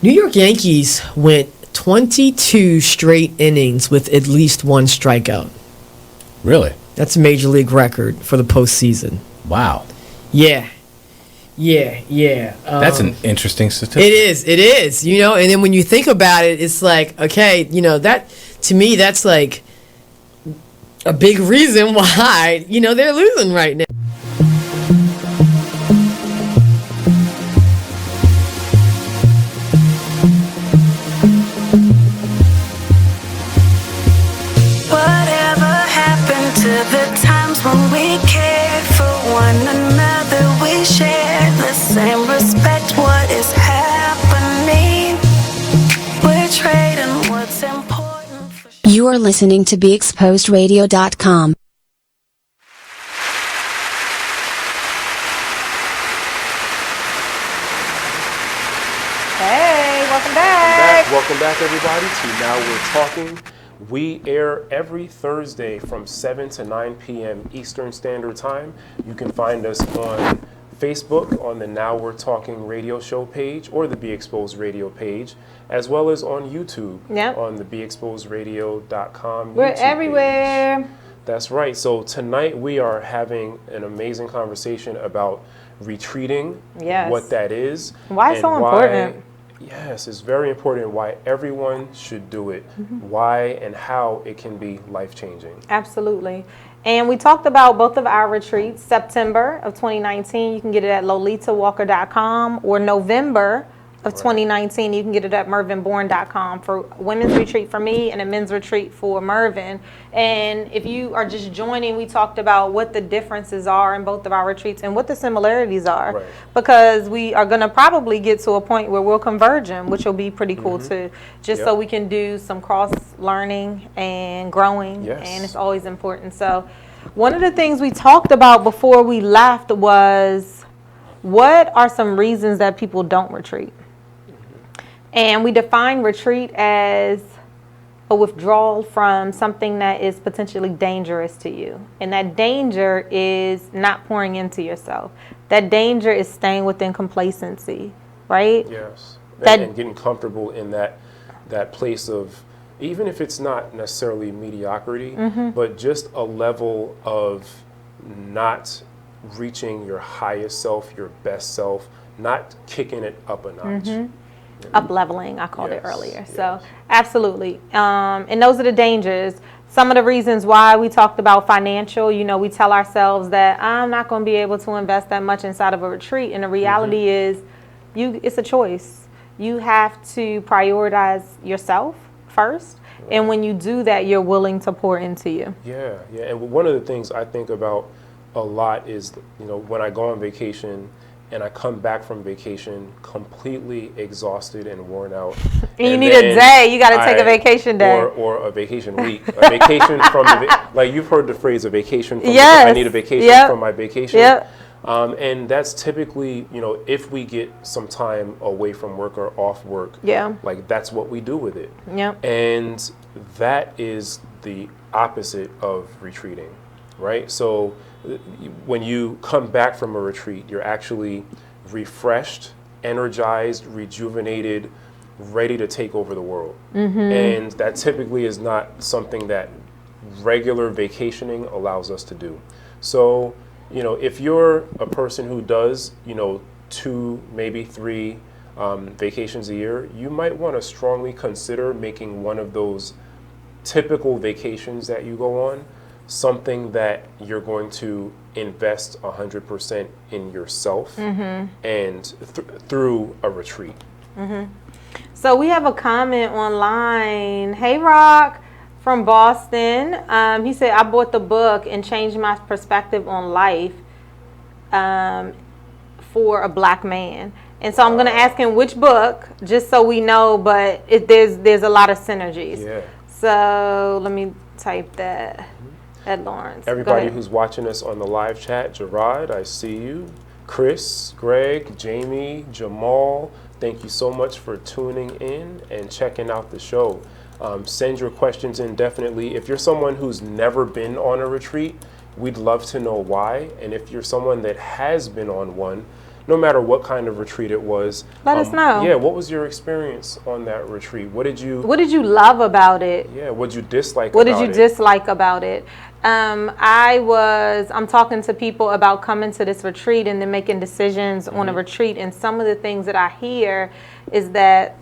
New York Yankees went 22 straight innings with at least one strikeout. Really? That's a major league record for the postseason. Wow. Yeah. That's an interesting statistic. It is. And then when you think about it, it's like, okay, that, to me, that's like a big reason why, they're losing right now. The times when we cared for one another, we shared the same respect. What is happening? We're trading what's important. You are listening to BeExposedRadio.com. Hey, welcome back. Welcome back, everybody, to Now We're Talking. We air every Thursday from 7 to 9 p.m. Eastern Standard Time. You can find us on Facebook on the Now We're Talking radio show page or the Be Exposed radio page, as well as on YouTube on the BeExposedRadio.com We're YouTube everywhere. page. That's right. So tonight we are having an amazing conversation about retreating, what that is. Why it's so important. Yes, it's very important why everyone should do it, why and how it can be life-changing. Absolutely. And we talked about both of our retreats, September of 2019. You can get it at lolitawalker.com, or November of 2019. You can get it at mervinbourne.com for women's retreat for me and a men's retreat for Mervin. And if you are just joining, we talked about what the differences are in both of our retreats and what the similarities are, because we are going to probably get to a point where we'll converge them, which will be pretty cool too, just so we can do some cross learning and growing. And it's always important. So one of the things we talked about before we left was, what are some reasons that people don't retreat? And we define retreat as a withdrawal from something that is potentially dangerous to you. And that danger is not pouring into yourself. That danger is staying within complacency, right? Yes. And getting comfortable in that place of, even if it's not necessarily mediocrity, but just a level of not reaching your highest self, your best self, not kicking it up a notch. Up leveling, I called it earlier. So absolutely. And those are the dangers. Some of the reasons why we talked about financial, we tell ourselves that I'm not going to be able to invest that much inside of a retreat. And the reality is it's a choice. You have to prioritize yourself first. And when you do that, you're willing to pour into you. Yeah. And one of the things I think about a lot is, when I go on vacation and I come back from vacation completely exhausted and worn out. And you need a day. You got to take a vacation day. Or a vacation week. A vacation from like you've heard the phrase, a vacation from yes. I need a vacation from my vacation. Yep. And that's typically, if we get some time away from work or off work, like that's what we do with it. Yep. And that is the opposite of retreating, right? So when you come back from a retreat, you're actually refreshed, energized, rejuvenated, ready to take over the world. And that typically is not something that regular vacationing allows us to do. So, if you're a person who does, 2, maybe 3 vacations a year, you might want to strongly consider making one of those typical vacations that you go on something that you're going to invest 100% in yourself and through a retreat. So we have a comment online. Hey, Rock from Boston. He said, I bought the book and changed my perspective on life for a black man. And so I'm going to ask him which book, just so we know, but there's a lot of synergies. Yeah. So let me type that. Ed Lawrence. Everybody who's watching us on the live chat, Gerard, I see you. Chris, Greg, Jamie, Jamal, thank you so much for tuning in and checking out the show. Send your questions in definitely. If you're someone who's never been on a retreat, we'd love to know why. And if you're someone that has been on one, no matter what kind of retreat it was, let us know. Yeah, what was your experience on that retreat? What did you love about it? Yeah, what did you dislike about it? What did you dislike about it? I'm talking to people about coming to this retreat and then making decisions on a retreat. And some of the things that I hear is that,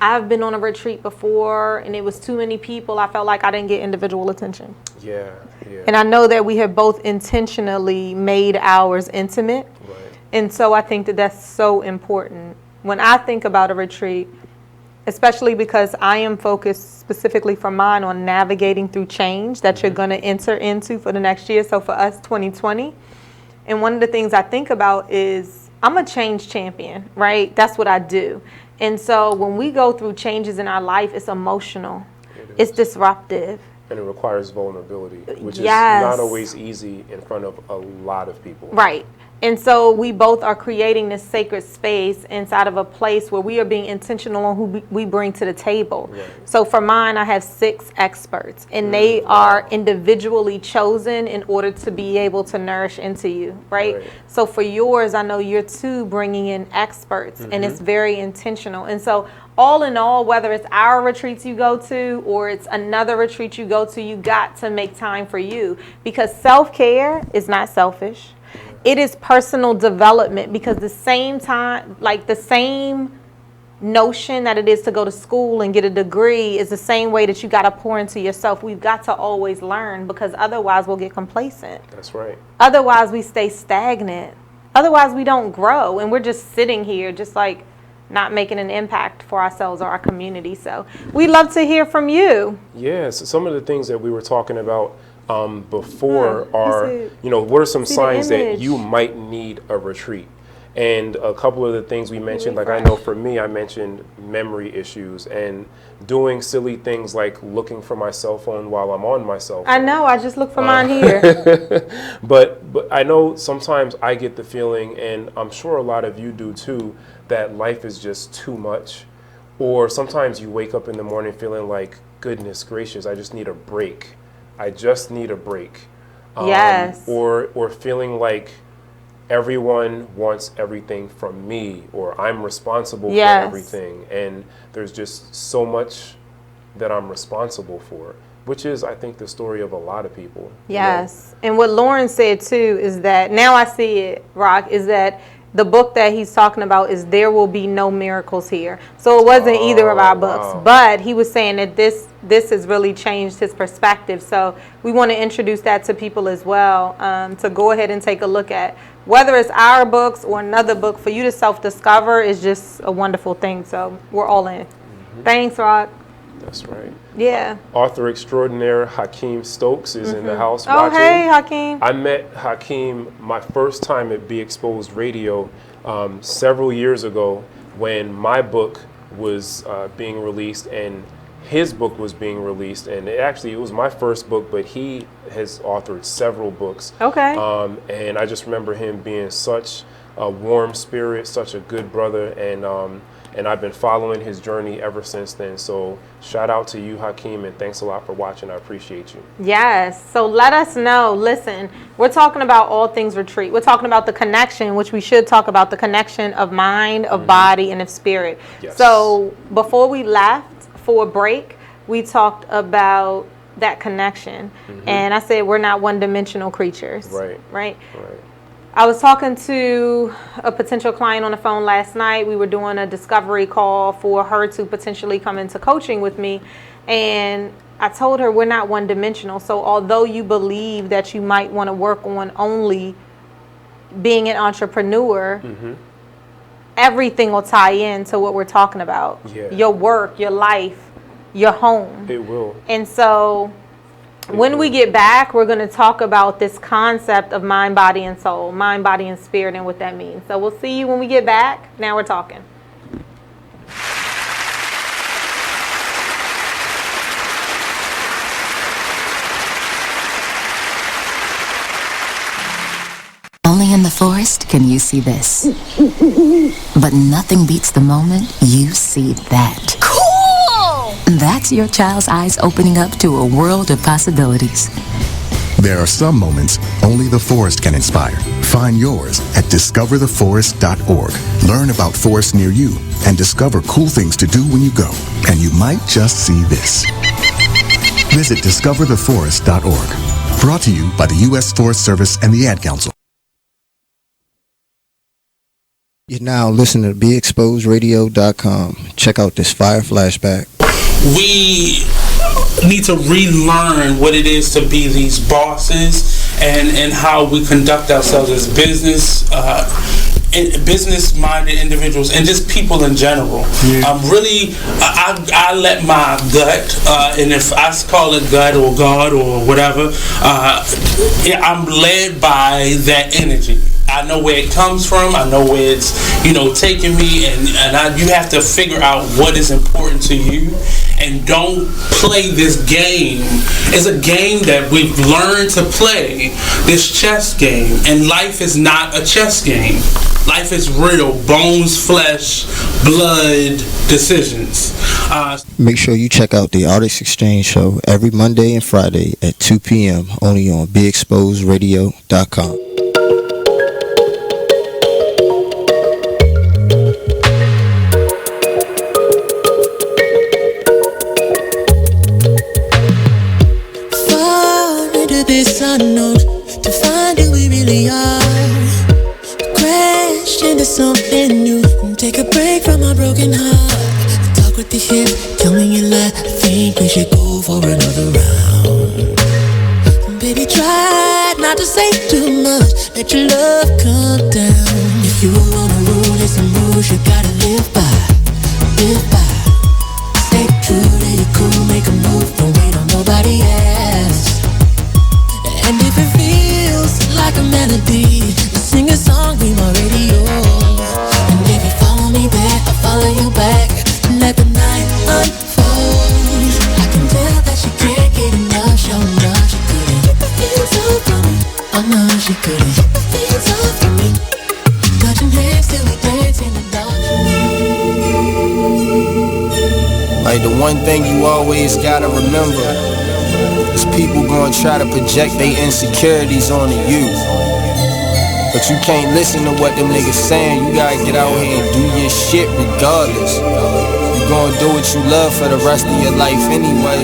I've been on a retreat before and it was too many people. I felt like I didn't get individual attention. Yeah. And I know that we have both intentionally made ours intimate. Right. And so I think that that's so important. When I think about a retreat, especially because I am focused specifically for mine on navigating through change that you're going to enter into for the next year. So for us, 2020. And one of the things I think about is I'm a change champion, right? That's what I do. And so when we go through changes in our life, it's emotional. It's disruptive. And it requires vulnerability, which is not always easy in front of a lot of people. Right. And so we both are creating this sacred space inside of a place where we are being intentional on who we bring to the table. Right. So for mine, I have 6 experts, and they are individually chosen in order to be able to nourish into you, right? So for yours, I know you're 2 bringing in experts, and it's very intentional. And so all in all, whether it's our retreats you go to or it's another retreat you go to, you got to make time for you, because self-care is not selfish. It is personal development, because the same notion that it is to go to school and get a degree is the same way that you got to pour into yourself. We've got to always learn, because otherwise we'll get complacent. That's right. Otherwise we stay stagnant. Otherwise we don't grow, and we're just sitting here just like not making an impact for ourselves or our community. So we'd love to hear from you. Yes, some of the things that we were talking about before are, what are some signs that you might need a retreat? And a couple of the things we mentioned, like I know for me, I mentioned memory issues and doing silly things like looking for my cell phone while I'm on my cell phone. I know, I just looked for mine here. But I know sometimes I get the feeling, and I'm sure a lot of you do too, that life is just too much. Or sometimes you wake up in the morning feeling like, goodness gracious, I just need a break. I just need a break. Yes. Or feeling like everyone wants everything from me, or I'm responsible for everything. And there's just so much that I'm responsible for. Which is, I think, the story of a lot of people. Yes. And what Lauren said, too, is that, now I see it, Rock, is that the book that he's talking about is There Will Be No Miracles Here. So it wasn't either of our books. But he was saying that this has really changed his perspective. So we want to introduce that to people as well, to go ahead and take a look at. Whether it's our books or another book, for you to self-discover is just a wonderful thing. So we're all in. Thanks, Rock. That's right. Yeah. Author extraordinaire Hakeem Stokes is in the house watching. Oh, hey, Hakeem. I met Hakeem my first time at Be Exposed Radio several years ago when my book was being released and his book was being released. And it was my first book, but he has authored several books. Okay. And I just remember him being such a warm spirit, such a good brother, and I've been following his journey ever since then. So shout out to you, Hakeem, and thanks a lot for watching. I appreciate you. Yes. So let us know. Listen, we're talking about all things retreat. We're talking about the connection, which we should talk about, the connection of mind, of body, and of spirit. Yes. So before we left for a break, we talked about that connection. And I said we're not one-dimensional creatures. Right. I was talking to a potential client on the phone last night. We were doing a discovery call for her to potentially come into coaching with me. And I told her we're not one-dimensional. So although you believe that you might want to work on only being an entrepreneur, everything will tie into what we're talking about. Your work, your life, your home. It will. And so when we get back, we're going to talk about this concept of mind, body, and soul, mind, body, and spirit, and what that means. So we'll see you when we get back. Now we're talking. Only in the forest can you see this. But nothing beats the moment you see that. Cool! That's your child's eyes opening up to a world of possibilities. There are some moments only the forest can inspire. Find yours at discovertheforest.org. Learn about forests near you and discover cool things to do when you go. And you might just see this. Visit discovertheforest.org. Brought to you by the U.S. Forest Service and the Ad Council. You're now listening to BeExposedRadio.com. Check out this fire flashback. We need to relearn what it is to be these bosses and how we conduct ourselves as business-minded individuals and just people in general. I let my gut, and if I call it gut or God or whatever, I'm led by that energy. I know where it comes from. I know where it's, taking me, and you have to figure out what is important to you, and don't play this game. It's a game that we've learned to play, this chess game, and life is not a chess game. Life is real, bones, flesh, blood decisions. Make sure you check out the Artist Exchange Show every Monday and Friday at 2 p.m. only on BeExposedRadio.com. This unknown to find who we really are. Crash into something new. Take a break from our broken heart. Talk with the hip, tell me you lie. I think we should go for another round. Baby, try not to say too much. Let your love come down. If you wanna rule, it's some rules you gotta live by. Live by. Stay true to your cool, make a move. Don't wait on nobody else. And if it feels like a melody, sing a song, be my radio. And if you follow me back, I'll follow you back. Let the night unfold. I can tell that she can't get enough. Show enough, she couldn't keep the feels up from me. I know she couldn't keep the feels up from me. Touching hands till we dance in the dark. Like the one thing you always gotta remember is people gonna try to project their insecurities onto you. But you can't listen to what them niggas saying. You gotta get out here and do your shit regardless. You gonna do what you love for the rest of your life anyway.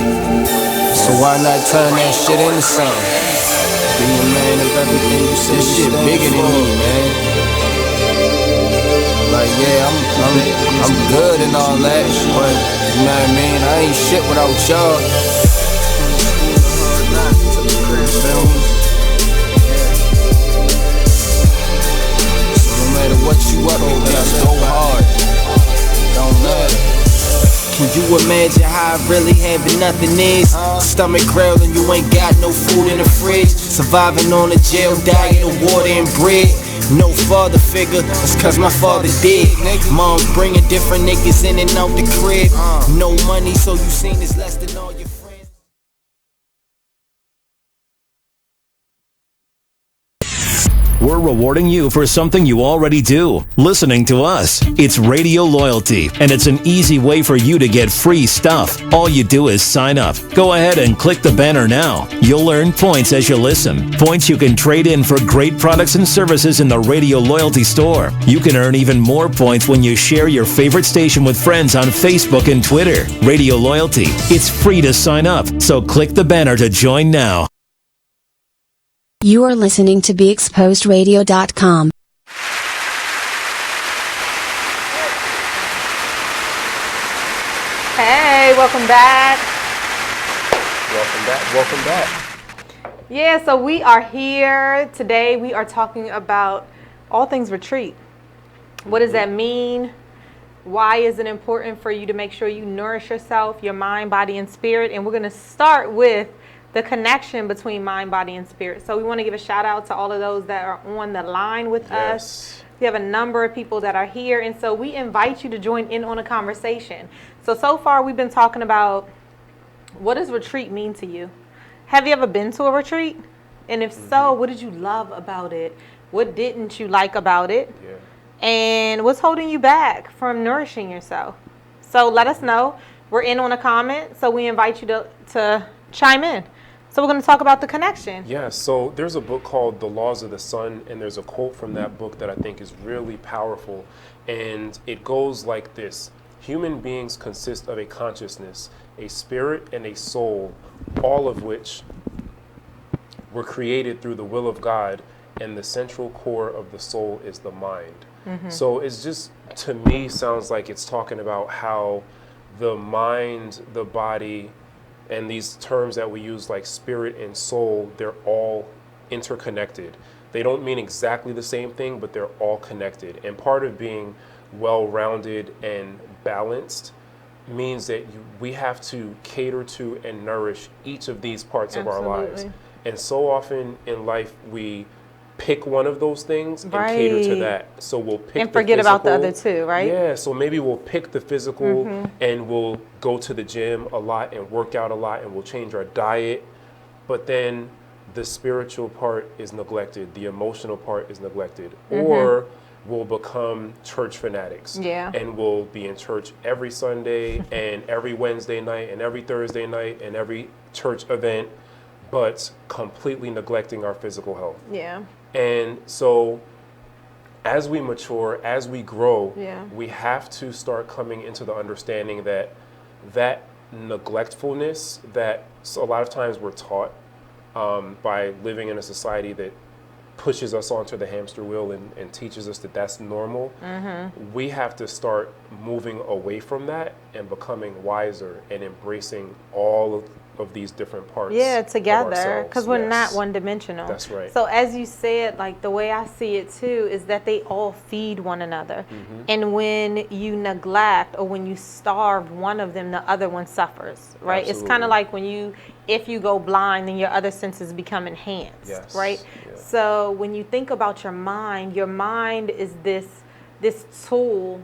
So why not turn that shit into something? Be a man of everything you say. This shit bigger than me, man. Like, yeah, I'm good and all that, but you know what I mean? I ain't shit without y'all. Feel me? So no matter what you up to, just go hard. Don't matter. Can you imagine how I really having nothing is? Stomach growling, you ain't got no food in the fridge. Surviving on a jail diet of water and bread. No father figure, it's cause my father dead. Mom's bringing different niggas in and out the crib. No money, so you seen this less than all your friends. We're rewarding you for something you already do, listening to us. It's Radio Loyalty, and it's an easy way for you to get free stuff. All you do is sign up. Go ahead and click the banner now. You'll earn points as you listen. Points you can trade in for great products and services in the Radio Loyalty store. You can earn even more points when you share your favorite station with friends on Facebook and Twitter. Radio Loyalty. It's free to sign up, so click the banner to join now. You are listening to BeExposedRadio.com. Hey, welcome back. Welcome back. Yeah, so we are here today. We are talking about all things retreat. What does that mean? Why is it important for you to make sure you nourish yourself, your mind, body, and spirit? And we're going to start with the connection between mind, body, and spirit. So we want to give a shout out to all of those that are on the line with us. We have a number of people that are here, and so we invite you to join in on a conversation. So far we've been talking about, what does retreat mean to you? Have you ever been to a retreat? And if so, what did you love about it? What didn't you like about it? And what's holding you back from nourishing yourself? So let us know. We're in on a comment, so we invite you to chime in. So we're going to talk about the connection. Yeah, so there's a book called The Laws of the Sun, and there's a quote from that book that I think is really powerful. And it goes like this: human beings consist of a consciousness, a spirit, and a soul, all of which were created through the will of God, and the central core of the soul is the mind. So it's just, to me, sounds like it's talking about how the mind, the body, and these terms that we use like spirit and soul, they're all interconnected. They don't mean exactly the same thing, but they're all connected. And part of being well-rounded and balanced means that we have to cater to and nourish each of these parts of our lives. And so often in life, we pick one of those things and cater to that. So we'll pick and forget about the other two, right? Yeah, so maybe we'll pick the physical and we'll go to the gym a lot and work out a lot, and we'll change our diet. But then the spiritual part is neglected, the emotional part is neglected, or we'll become church fanatics. And we'll be in church every Sunday and every Wednesday night and every Thursday night and every church event, but completely neglecting our physical health. And so as we mature, as we grow, we have to start coming into the understanding that that neglectfulness that a lot of times we're taught by living in a society that pushes us onto the hamster wheel and teaches us that that's normal, we have to start moving away from that and becoming wiser and embracing all of these different parts together, because we're not one-dimensional. That's right. So as you said, like, the way I see it too is that they all feed one another. And when you neglect or when you starve one of them, the other one suffers, right? It's kind of like if you go blind, then your other senses become enhanced, right? So when you think about your mind is this tool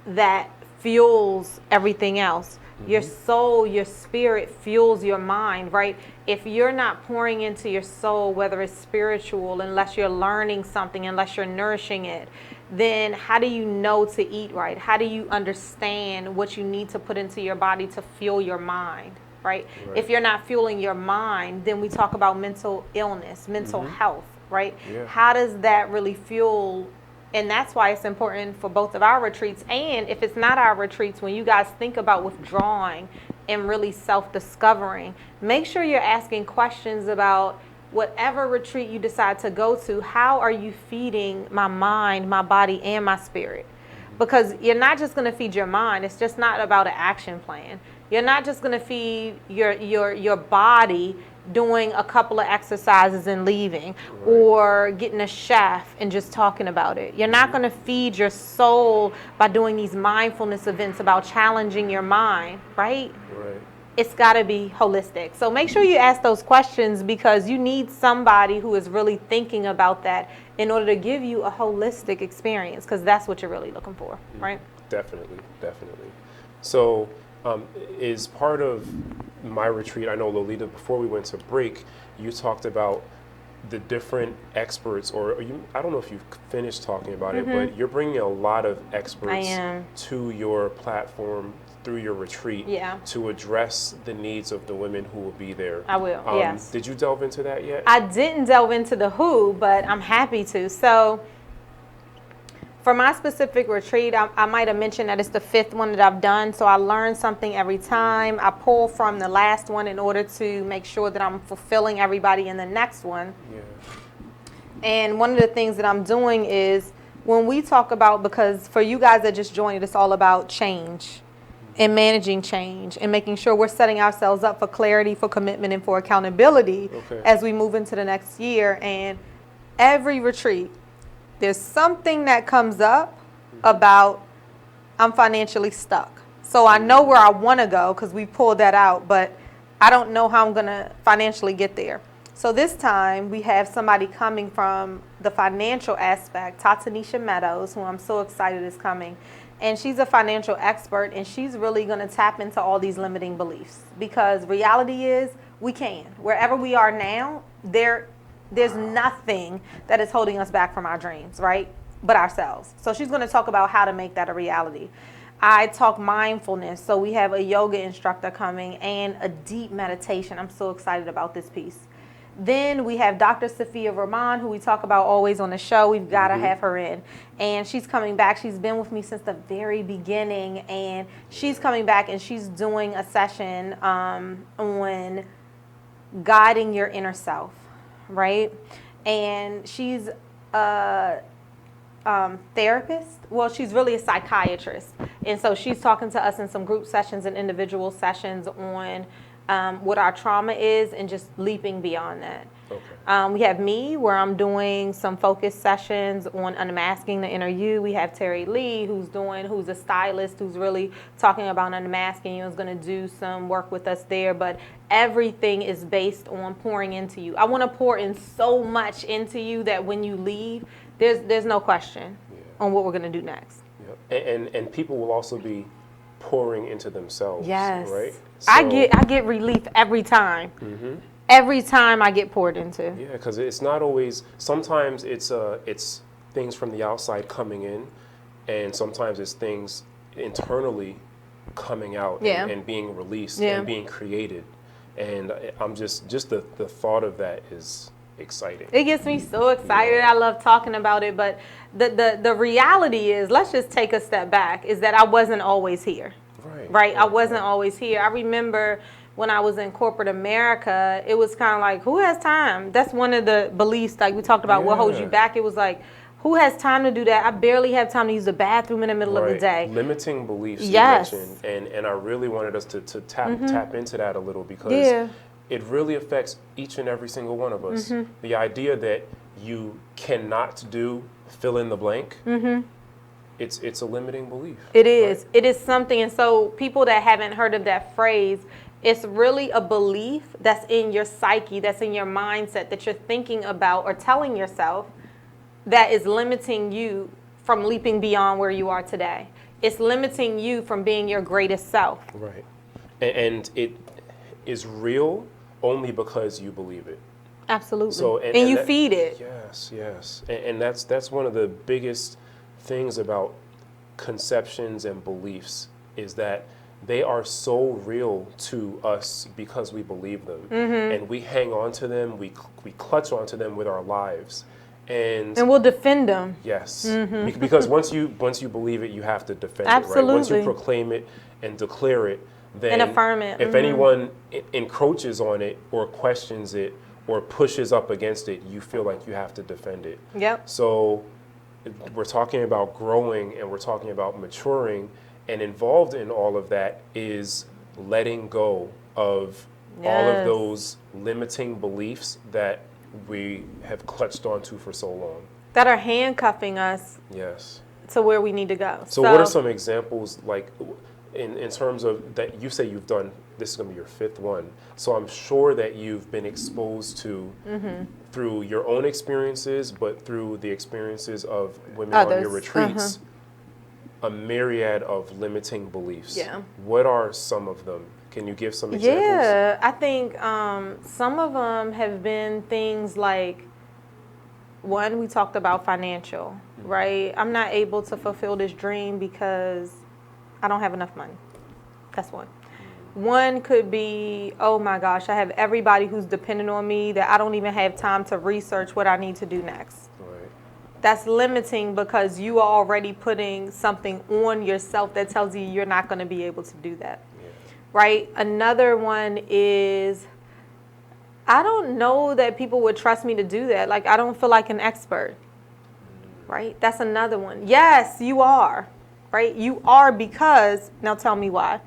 that fuels everything else. Your soul, your spirit fuels your mind, right? If you're not pouring into your soul, whether it's spiritual, unless you're learning something, unless you're nourishing it, then how do you know to eat right? How do you understand what you need to put into your body to fuel your mind, right? If you're not fueling your mind, then we talk about mental illness, mental health, right? How does that really fuel? And that's why it's important for both of our retreats. And if it's not our retreats, when you guys think about withdrawing and really self-discovering, make sure you're asking questions about whatever retreat you decide to go to. How are you feeding my mind, my body, and my spirit? Because you're not just going to feed your mind. It's just not about an action plan. You're not just going to feed your body doing a couple of exercises and leaving, or getting a chef and just talking about it. You're not going to feed your soul by doing these mindfulness events about challenging your mind, right? Right. It's got to be holistic. So make sure you ask those questions, because you need somebody who is really thinking about that in order to give you a holistic experience, because that's what you're really looking for, right? Definitely. So is part of my retreat, I know, Lolita, before we went to break, you talked about the different experts, or I don't know if you've finished talking about it, but you're bringing a lot of experts to your platform through your retreat to address the needs of the women who will be there. I will, yes. Did you delve into that yet? I didn't delve into the who, but I'm happy to. So for my specific retreat, I might have mentioned that it's the 5th one that I've done. So I learn something every time. I pull from the last one in order to make sure that I'm fulfilling everybody in the next one. Yeah. And one of the things that I'm doing is, when we talk about, because for you guys that just joined, it's all about change and managing change and making sure we're setting ourselves up for clarity, for commitment, and for accountability as we move into the next year. And every retreat, there's something that comes up about, I'm financially stuck. So I know where I want to go because we pulled that out, but I don't know how I'm going to financially get there. So this time we have somebody coming from the financial aspect, Tatanisha Meadows, who I'm so excited is coming. And she's a financial expert, and she's really going to tap into all these limiting beliefs, because reality is we can. Wherever we are now, there's nothing that is holding us back from our dreams, right? But ourselves. So she's going to talk about how to make that a reality. I talk mindfulness. So we have a yoga instructor coming and a deep meditation. I'm so excited about this piece. Then we have Dr. Sophia Rahman, who we talk about always on the show. We've got to have her in. And she's coming back. She's been with me since the very beginning. And she's coming back, and she's doing a session on guiding your inner self, right? And she's a therapist. Well, she's really a psychiatrist. And so she's talking to us in some group sessions and individual sessions on what our trauma is and just leaping beyond that. Okay. We have me, where I'm doing some focus sessions on unmasking the inner you. We have Terry Lee, who's a stylist, who's really talking about unmasking you, and is going to do some work with us there. But everything is based on pouring into you. I want to pour in so much into you that when you leave, there's no question on what we're going to do next. Yep. And people will also be pouring into themselves. Yes. Right? So, I get relief every time. Every time I get poured into. Yeah, because it's not always. Sometimes it's things from the outside coming in, and sometimes it's things internally coming out and being released and being created. And I'm just the thought of that is exciting. It gets me so excited. I love talking about it, but the reality is, let's just take a step back, is that I wasn't always here. Right? I wasn't always here. I remember when I was in corporate America, it was kind of like, who has time? That's one of the beliefs, like we talked about, what holds you back. It was like, who has time to do that? I barely have time to use the bathroom in the middle of the day. Limiting beliefs, you mentioned, and I really wanted us to tap into that a little, because it really affects each and every single one of us. The idea that you cannot do fill in the blank, it's a limiting belief. It is. Right? It is something. And so people that haven't heard of that phrase, it's really a belief that's in your psyche, that's in your mindset, that you're thinking about or telling yourself, that is limiting you from leaping beyond where you are today. It's limiting you from being your greatest self. Right. And it is real only because you believe it. Absolutely. So, and you feed it. Yes. And that's one of the biggest things about conceptions and beliefs, is that they are so real to us because we believe them, and we hang on to them, we clutch onto them with our lives, and we'll defend them. Yes, because once you believe it, you have to defend it. Right? Once you proclaim it and declare it, then and affirm it. If anyone encroaches on it or questions it or pushes up against it, you feel like you have to defend it. Yep. So we're talking about growing and we're talking about maturing, and involved in all of that is letting go of all of those limiting beliefs that we have clutched onto for so long. That are handcuffing us. Yes. To where we need to go. So what are some examples, like, in terms of that you say you've done, this is going to be your 5th one. So I'm sure that you've been exposed to, through your own experiences, but through the experiences of women on your retreats, a myriad of limiting beliefs. Yeah. What are some of them? Can you give some examples? Yeah, I think some of them have been things like, one, we talked about financial, right? I'm not able to fulfill this dream because I don't have enough money. That's one. One could be, oh my gosh, I have everybody who's dependent on me that I don't even have time to research what I need to do next. Right. That's limiting because you are already putting something on yourself that tells you you're not going to be able to do that. Yeah. Right? Another one is, I don't know that people would trust me to do that. Like, I don't feel like an expert. Right? That's another one. Yes, you are. Right? You are because, now tell me why.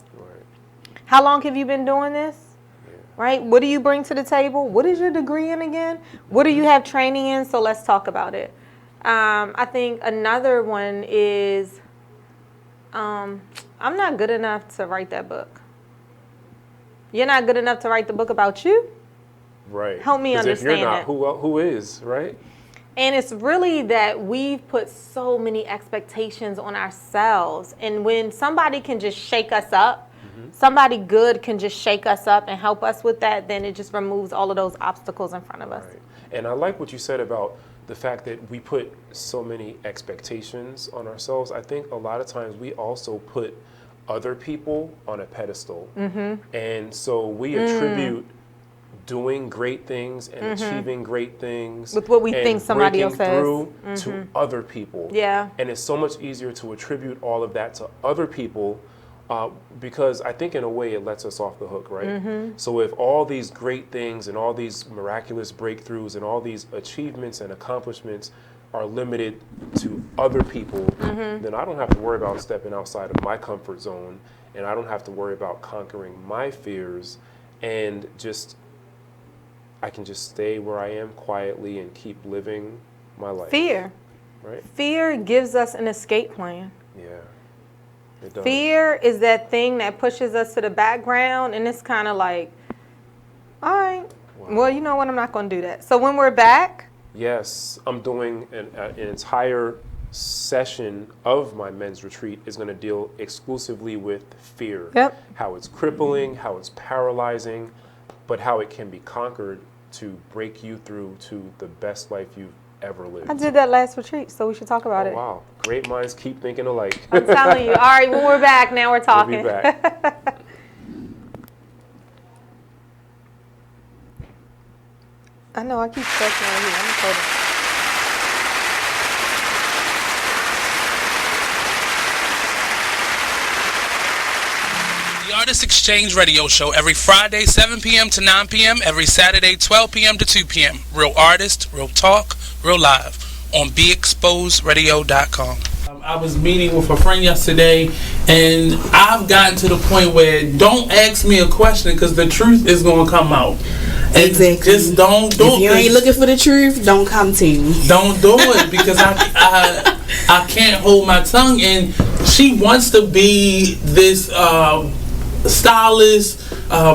How long have you been doing this? Yeah. Right? What do you bring to the table? What is your degree in again? What do you have training in? So let's talk about it. I think another one is, I'm not good enough to write that book. You're not good enough to write the book about you? Right. Help me understand if you're not, it. who is, right? And it's really that we've put so many expectations on ourselves. And when somebody can just shake us up, somebody good can just shake us up and help us with that, then it just removes all of those obstacles in front of us. Right. And I like what you said about the fact that we put so many expectations on ourselves. I think a lot of times we also put other people on a pedestal. And so we attribute doing great things and achieving great things with what we think somebody else has through to other people. Yeah. And it's so much easier to attribute all of that to other people because I think in a way it lets us off the hook, right? So if all these great things and all these miraculous breakthroughs and all these achievements and accomplishments are limited to other people, then I don't have to worry about stepping outside of my comfort zone, and I don't have to worry about conquering my fears, and just I can just stay where I am quietly and keep living my life. Fear. Right? Fear gives us an escape plan. Yeah. It does. Fear is that thing that pushes us to the background, and it's kind of like, all right, well, you know what, I'm not going to do that. So when we're back. Yes, I'm doing an entire session of my men's retreat is going to deal exclusively with fear. Yep. How it's crippling, how it's paralyzing, but how it can be conquered to break you through to the best life you've ever lived. I did that last retreat, so we should talk about it. Wow. Great minds keep thinking alike. I'm telling you. All right, when we're back, now we're talking. We'll be back. I know, I keep stretching right here. I'm gonna put it. The Artist Exchange Radio Show every Friday, 7 p.m. to 9 p.m., every Saturday, 12 p.m. to 2 p.m. Real artist, real talk, real live on BeExposedRadio.com. I was meeting with a friend yesterday, and I've gotten to the point where don't ask me a question because the truth is going to come out. Exactly. Just don't do it. If you ain't looking for the truth, don't come to me. Don't do it because I can't hold my tongue. And she wants to be this stylist,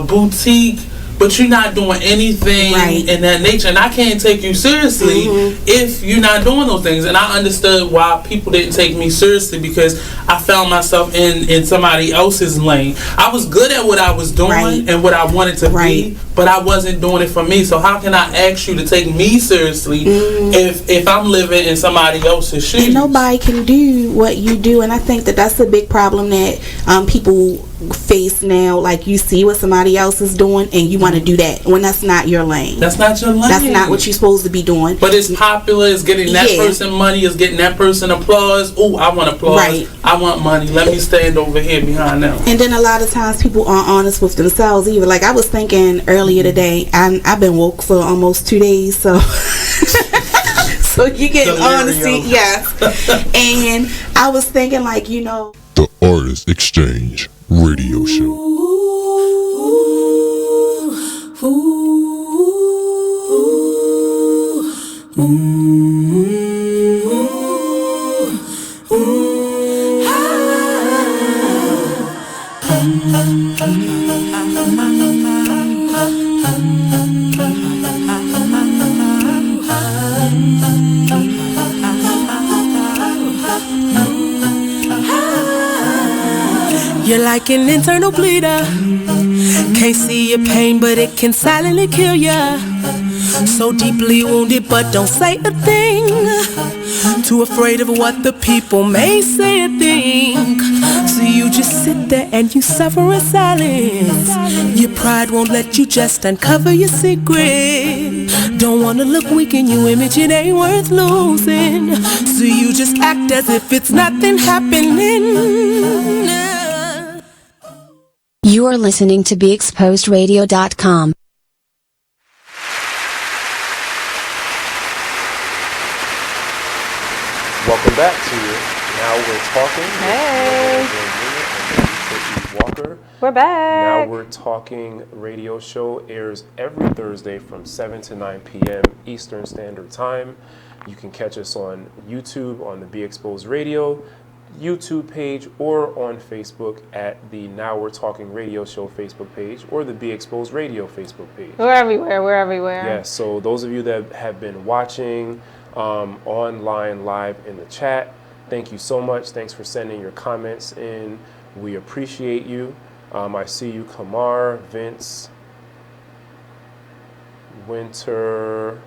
boutique, but you're not doing anything in that nature, and I can't take you seriously if you're not doing those things. And I understood why people didn't take me seriously because I found myself in somebody else's lane. I was good at what I was doing and what I wanted to be, but I wasn't doing it for me. So how can I ask you to take me seriously if I'm living in somebody else's shoes? And nobody can do what you do, and I think that that's a big problem that people face now, like you see what somebody else is doing and you want to do that when that's not your lane. That's not your lane. That's not what you're supposed to be doing. But it's popular. It's getting that person money. It's getting that person applause. Oh, I want applause. Right. I want money. Let me stand over here behind them. And then a lot of times people aren't honest with themselves either. Like I was thinking earlier today, I've been woke for almost 2 days, so so you get honesty, yes. And I was thinking, like, you know, The Artist Exchange Radio Show. You're like an internal bleeder. Can't see your pain, but it can silently kill ya. So deeply wounded, but don't say a thing. Too afraid of what the people may say or think. So you just sit there and you suffer in silence. Your pride won't let you just uncover your secret. Don't wanna look weak in your image, it ain't worth losing. So you just act as if it's nothing happening. You are listening to BeExposedRadio.com. Welcome back to Now We're Talking. Hey. Walker. We're back. Now We're Talking radio show airs every Thursday from 7 to 9 p.m. Eastern Standard Time. You can catch us on YouTube on the Be Exposed Radio YouTube page or on Facebook at the Now We're Talking Radio Show Facebook page or the Be Exposed Radio Facebook page. We're everywhere. We're everywhere. Yes, so those of you that have been watching online live in the chat, thank you so much. Thanks for sending your comments in. We appreciate you. I see you, Kamar, Vince, Winter,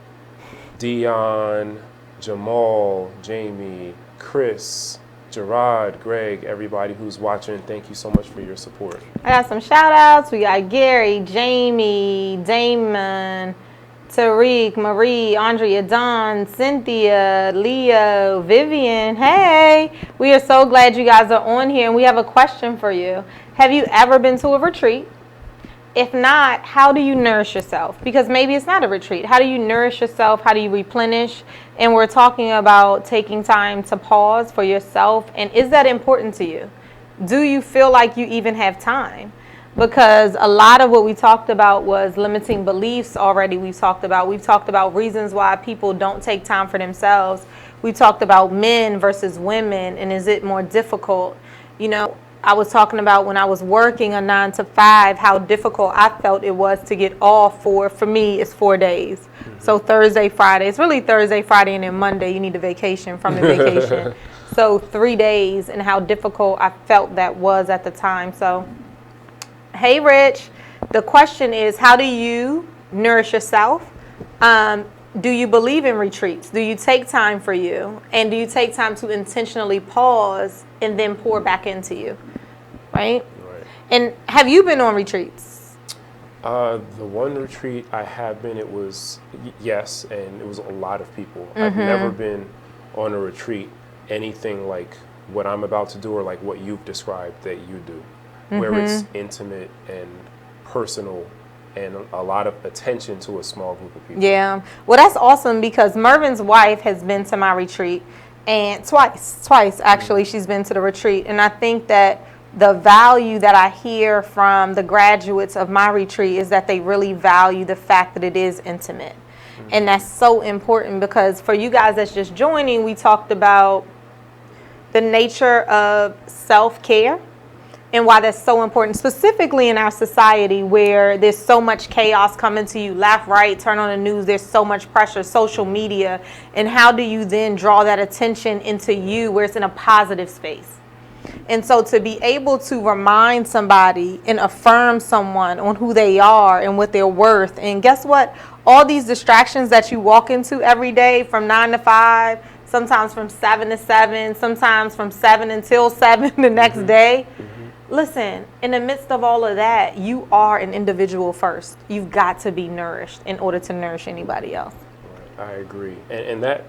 Dion, Jamal, Jamie, Chris, Gerard, Greg, everybody who's watching, thank you so much for your support. I got some shout outs. We got Gary, Jamie, Damon, Tariq, Marie, Andrea, Don, Cynthia, Leo, Vivian. Hey, we are so glad you guys are on here, and we have a question for you. Have you ever been to a retreat? If not, how do you nourish yourself? Because maybe it's not a retreat. How do you nourish yourself? How do you replenish? And we're talking about taking time to pause for yourself. And is that important to you? Do you feel like you even have time? Because a lot of what we talked about was limiting beliefs already. We've talked about reasons why people don't take time for themselves. We talked about men versus women, and is it more difficult? You know, I was talking about when I was working a 9 to 5, how difficult I felt it was to get off for me, it's 4 days. Mm-hmm. So Thursday, Friday, it's really Thursday, Friday, and then Monday, you need a vacation from the vacation. So 3 days, and how difficult I felt that was at the time. So, hey, Rich, the question is, how do you nourish yourself? Do you believe in retreats? Do you take time for you? And do you take time to intentionally pause and then pour back into you? Right? And have you been on retreats? The one retreat I have been, it was, yes, and it was a lot of people. Mm-hmm. I've never been on a retreat, anything like what I'm about to do or like what you've described that you do, mm-hmm. where it's intimate and personal and a lot of attention to a small group of people. Yeah. Well, that's awesome because Mervin's wife has been to my retreat, and twice actually, she's been to the retreat. And I think that the value that I hear from the graduates of my retreat is that they really value the fact that it is intimate. Mm-hmm. And that's so important because for you guys that's just joining, we talked about the nature of self-care and why that's so important, specifically in our society where there's so much chaos coming to you left, right, turn on the news, there's so much pressure, social media, and how do you then draw that attention into you where it's in a positive space? And so to be able to remind somebody and affirm someone on who they are and what they're worth, and guess what? All these distractions that you walk into every day from 9 to 5, sometimes from 7 to 7, sometimes from 7 until 7 the next day, Listen, in the midst of all of that, you are an individual first. You've got to be nourished in order to nourish anybody else. I agree. And that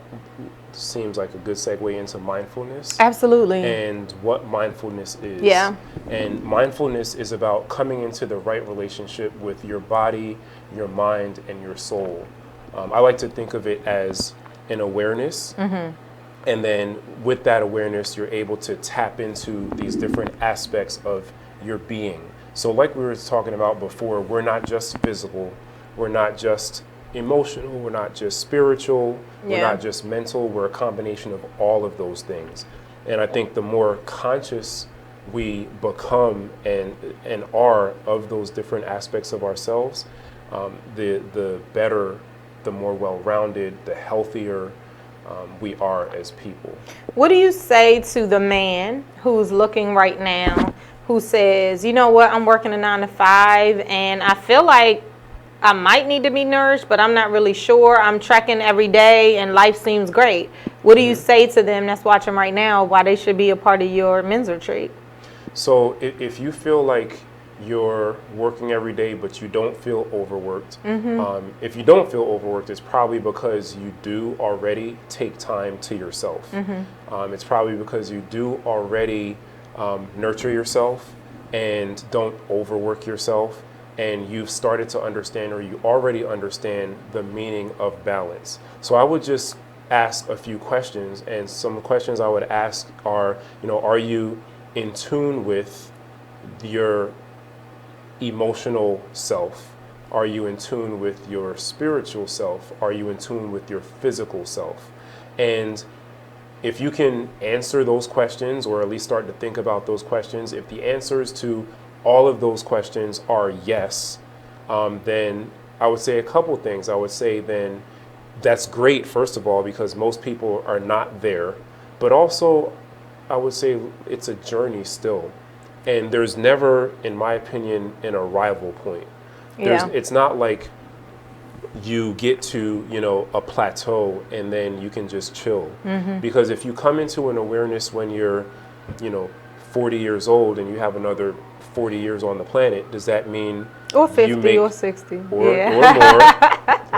seems like a good segue into mindfulness. Absolutely. And what mindfulness is. Yeah. And mindfulness is about coming into the right relationship with your body, your mind, and your soul. I like to think of it as an awareness. Mm-hmm. And then with that awareness, you're able to tap into these different aspects of your being. So like we were talking about before, we're not just physical, we're not just emotional, we're not just spiritual, we're not just mental, we're a combination of all of those things. And I think the more conscious we become and are of those different aspects of ourselves, the better, the more well-rounded, the healthier we are as people. What do you say to the man who's looking right now, who says, you know what, I'm working a 9 to 5 and I feel like I might need to be nourished, but I'm not really sure. I'm trekking every day and life seems great. What do you say to them that's watching right now why they should be a part of your men's retreat? So if you feel like you're working every day but you don't feel overworked, if you don't feel overworked, it's probably because you do already take time to yourself. It's probably because you do already nurture yourself and don't overwork yourself, and you've started to understand, or you already understand, the meaning of balance. So I would just ask a few questions, and some questions I would ask are, are you in tune with your emotional self? Are you in tune with your spiritual self? Are you in tune with your physical self? And if you can answer those questions, or at least start to think about those questions, if the answers to all of those questions are yes, then I would say a couple things. I would say then that's great, first of all, because most people are not there. But also, I would say it's a journey still. And there's never, in my opinion, an arrival point. It's not like you get to, a plateau and then you can just chill. Because if you come into an awareness when you're, 40 years old and you have another 40 years on the planet, does that mean or 50 or 60 or more?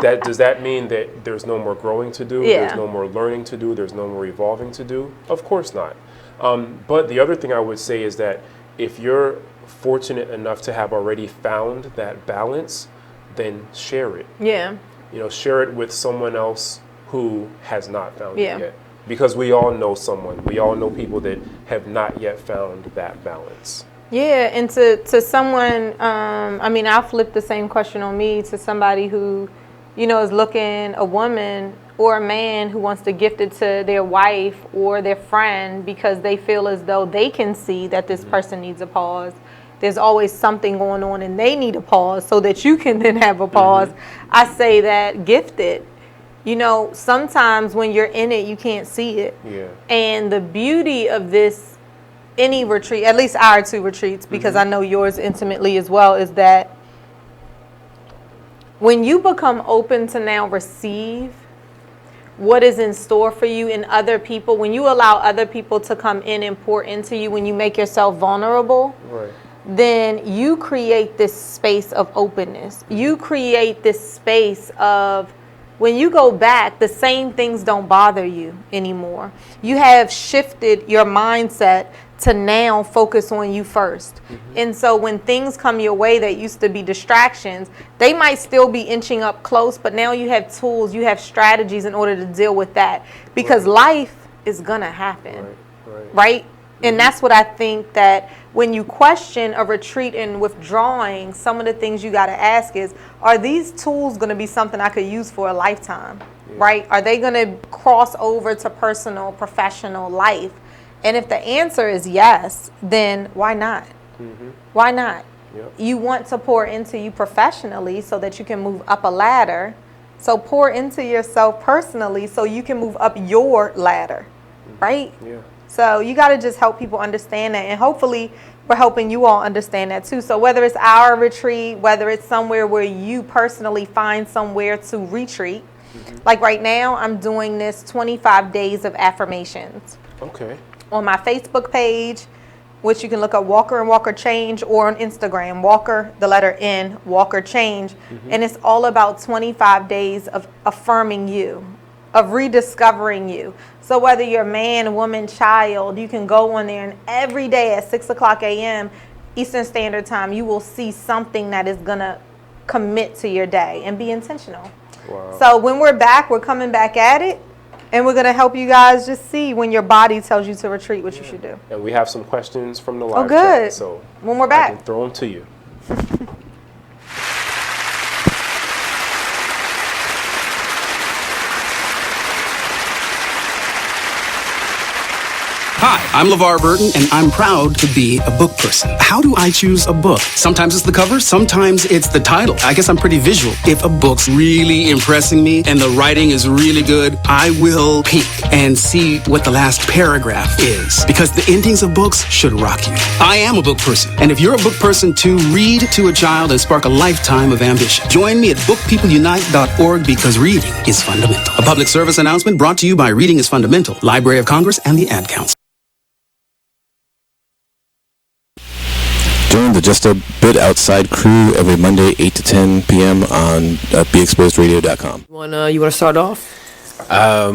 Does that mean that there's no more growing to do? There's no more learning to do? There's no more evolving to do? Of course not. But the other thing I would say is that if you're fortunate enough to have already found that balance, then share it. Share it with someone else who has not found it yet. Because we all know someone. We all know people that have not yet found that balance. Yeah, and to someone, I'll flip the same question on me to somebody who, is looking, a woman or a man who wants to gift it to their wife or their friend because they feel as though they can see that this person needs a pause. There's always something going on and they need a pause so that you can then have a pause. I say that gift it. Sometimes when you're in it, you can't see it. And the beauty of this, any retreat, at least our 2 retreats, because I know yours intimately as well, is that when you become open to now receive what is in store for you and other people, when you allow other people to come in and pour into you, when you make yourself vulnerable, then you create this space of openness. You create this space of, when you go back, the same things don't bother you anymore. You have shifted your mindset to now focus on you first. And so when things come your way that used to be distractions, they might still be inching up close, but now you have tools, you have strategies in order to deal with that. Because life is gonna happen, right? And that's what I think, that when you question a retreat and withdrawing, some of the things you gotta ask is, are these tools gonna be something I could use for a lifetime, right? Are they gonna cross over to personal, professional life? And if the answer is yes, then why not? Why not? You want to pour into you professionally so that you can move up a ladder. So pour into yourself personally so you can move up your ladder, right? So you got to just help people understand that. And hopefully we're helping you all understand that too. So whether it's our retreat, whether it's somewhere where you personally find somewhere to retreat, like right now I'm doing this 25 days of affirmations. On my Facebook page, which you can look up Walker and Walker Change, or on Instagram, Walker, the letter N, Walker Change. And it's all about 25 days of affirming you, of rediscovering you. So whether you're man, woman, child, you can go on there, and every day at 6 o'clock a.m. Eastern Standard Time, you will see something that is going to commit to your day and be intentional. Wow. So when we're back, we're coming back at it. And we're going to help you guys just see when your body tells you to retreat what you should do. And we have some questions from the live good. chat. So when we're back, I can throw them to you. Hi, I'm LeVar Burton, and I'm proud to be a book person. How do I choose a book? Sometimes it's the cover, sometimes it's the title. I guess I'm pretty visual. If a book's really impressing me and the writing is really good, I will peek and see what the last paragraph is, because the endings of books should rock you. I am a book person, and if you're a book person too, read to a child and spark a lifetime of ambition. Join me at bookpeopleunite.org, because reading is fundamental. A public service announcement brought to you by Reading is Fundamental, Library of Congress, and the Ad Council. Join the Just a Bit Outside crew every Monday, 8 to 10 p.m. on BeExposedRadio.com. You want to start off? I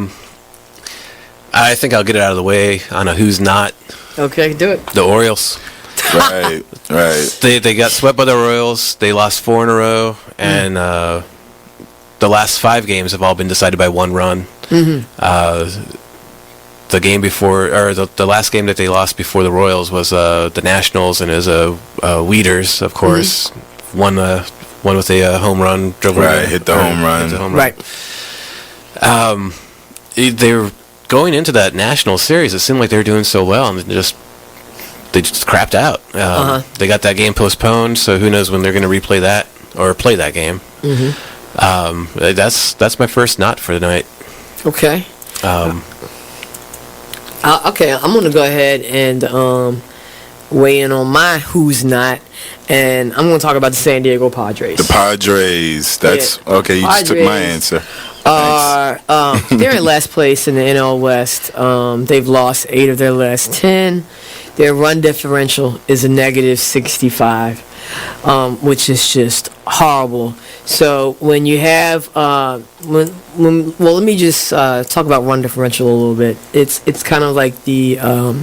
think I'll get it out of the way on a who's not. Okay, do it. The Orioles. Right. They got swept by the Royals. They lost 4 in a row, and the last 5 games have all been decided by 1 run. Mm-hmm. The game before, or the last game that they lost before the Royals was the Nationals, and it was Weeders, of course, won with a home run. Hit the home run. Right. They were going into that National series. It seemed like they were doing so well, and they just crapped out. They got that game postponed, so who knows when they're going to replay that or play that game. Mm-hmm. That's my first not for the night. Okay. Okay, I'm going to go ahead and weigh in on my who's not, and I'm going to talk about the San Diego Padres. The Padres. That's okay. You just took my answer. They're in last place in the NL West. They've lost 8 of their last 10. Their run differential is a negative 65, which is just horrible. So when you have let me just talk about run differential a little bit. It's kind of like the how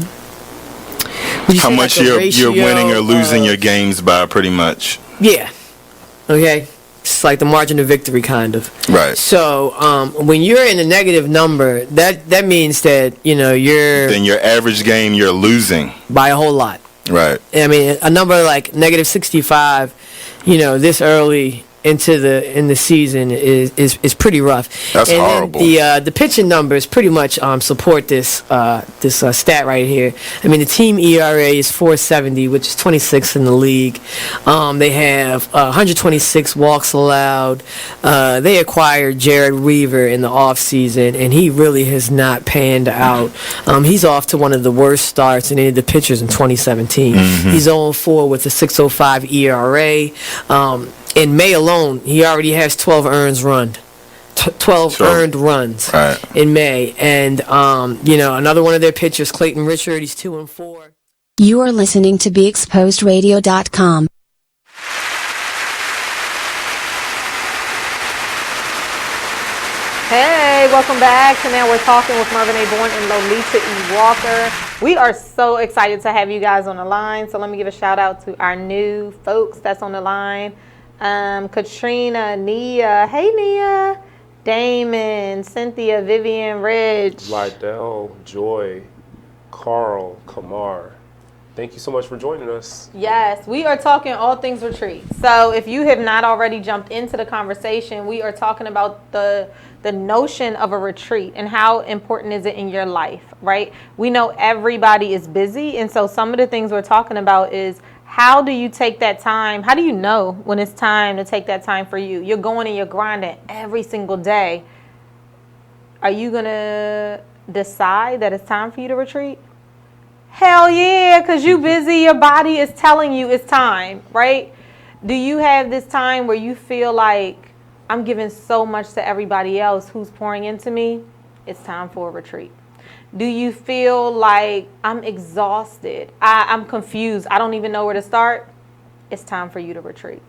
much you're winning or losing your games by, pretty much. Yeah. Okay. It's like the margin of victory, kind of. Right. So when you're in a negative number, that means that you're then your average game you're losing by a whole lot. Right. I mean, a number like negative 65, this early in the season is pretty rough. That's horrible. Then the pitching numbers pretty much support this stat right here. I mean, the team ERA is 4.70, which is 26th in the league. They have 126 walks allowed. They acquired Jared Weaver in the offseason, and he really has not panned out. He's off to one of the worst starts in any of the pitchers in 2017. Mm-hmm. He's 0-4 with a 6.05 ERA. In May alone, he already has 12 earned runs in May. And, another one of their pitchers, Clayton Richard, he's 2-4. You are listening to BeExposedRadio.com. Hey, welcome back to Now We're Talking with Mervin A. Bourne and Lolita E. Walker. We are so excited to have you guys on the line. So let me give a shout out to our new folks that's on the line. Katrina, Nia, hey Nia, Damon, Cynthia, Vivian, Ridge, Lydell, Joy, Carl, Kamar. Thank you so much for joining us. Yes, we are talking all things retreat. So if you have not already jumped into the conversation, we are talking about the notion of a retreat and how important is it in your life, right? We know everybody is busy, and so some of the things we're talking about is how do you take that time? How do you know when it's time to take that time for you? You're going and you're grinding every single day. Are you going to decide that it's time for you to retreat? Hell yeah, because you're busy. Your body is telling you it's time, right? Do you have this time where you feel like I'm giving so much to everybody else who's pouring into me? It's time for a retreat. Do you feel like I'm exhausted? I'm confused. I don't even know where to start. It's time for you to retreat.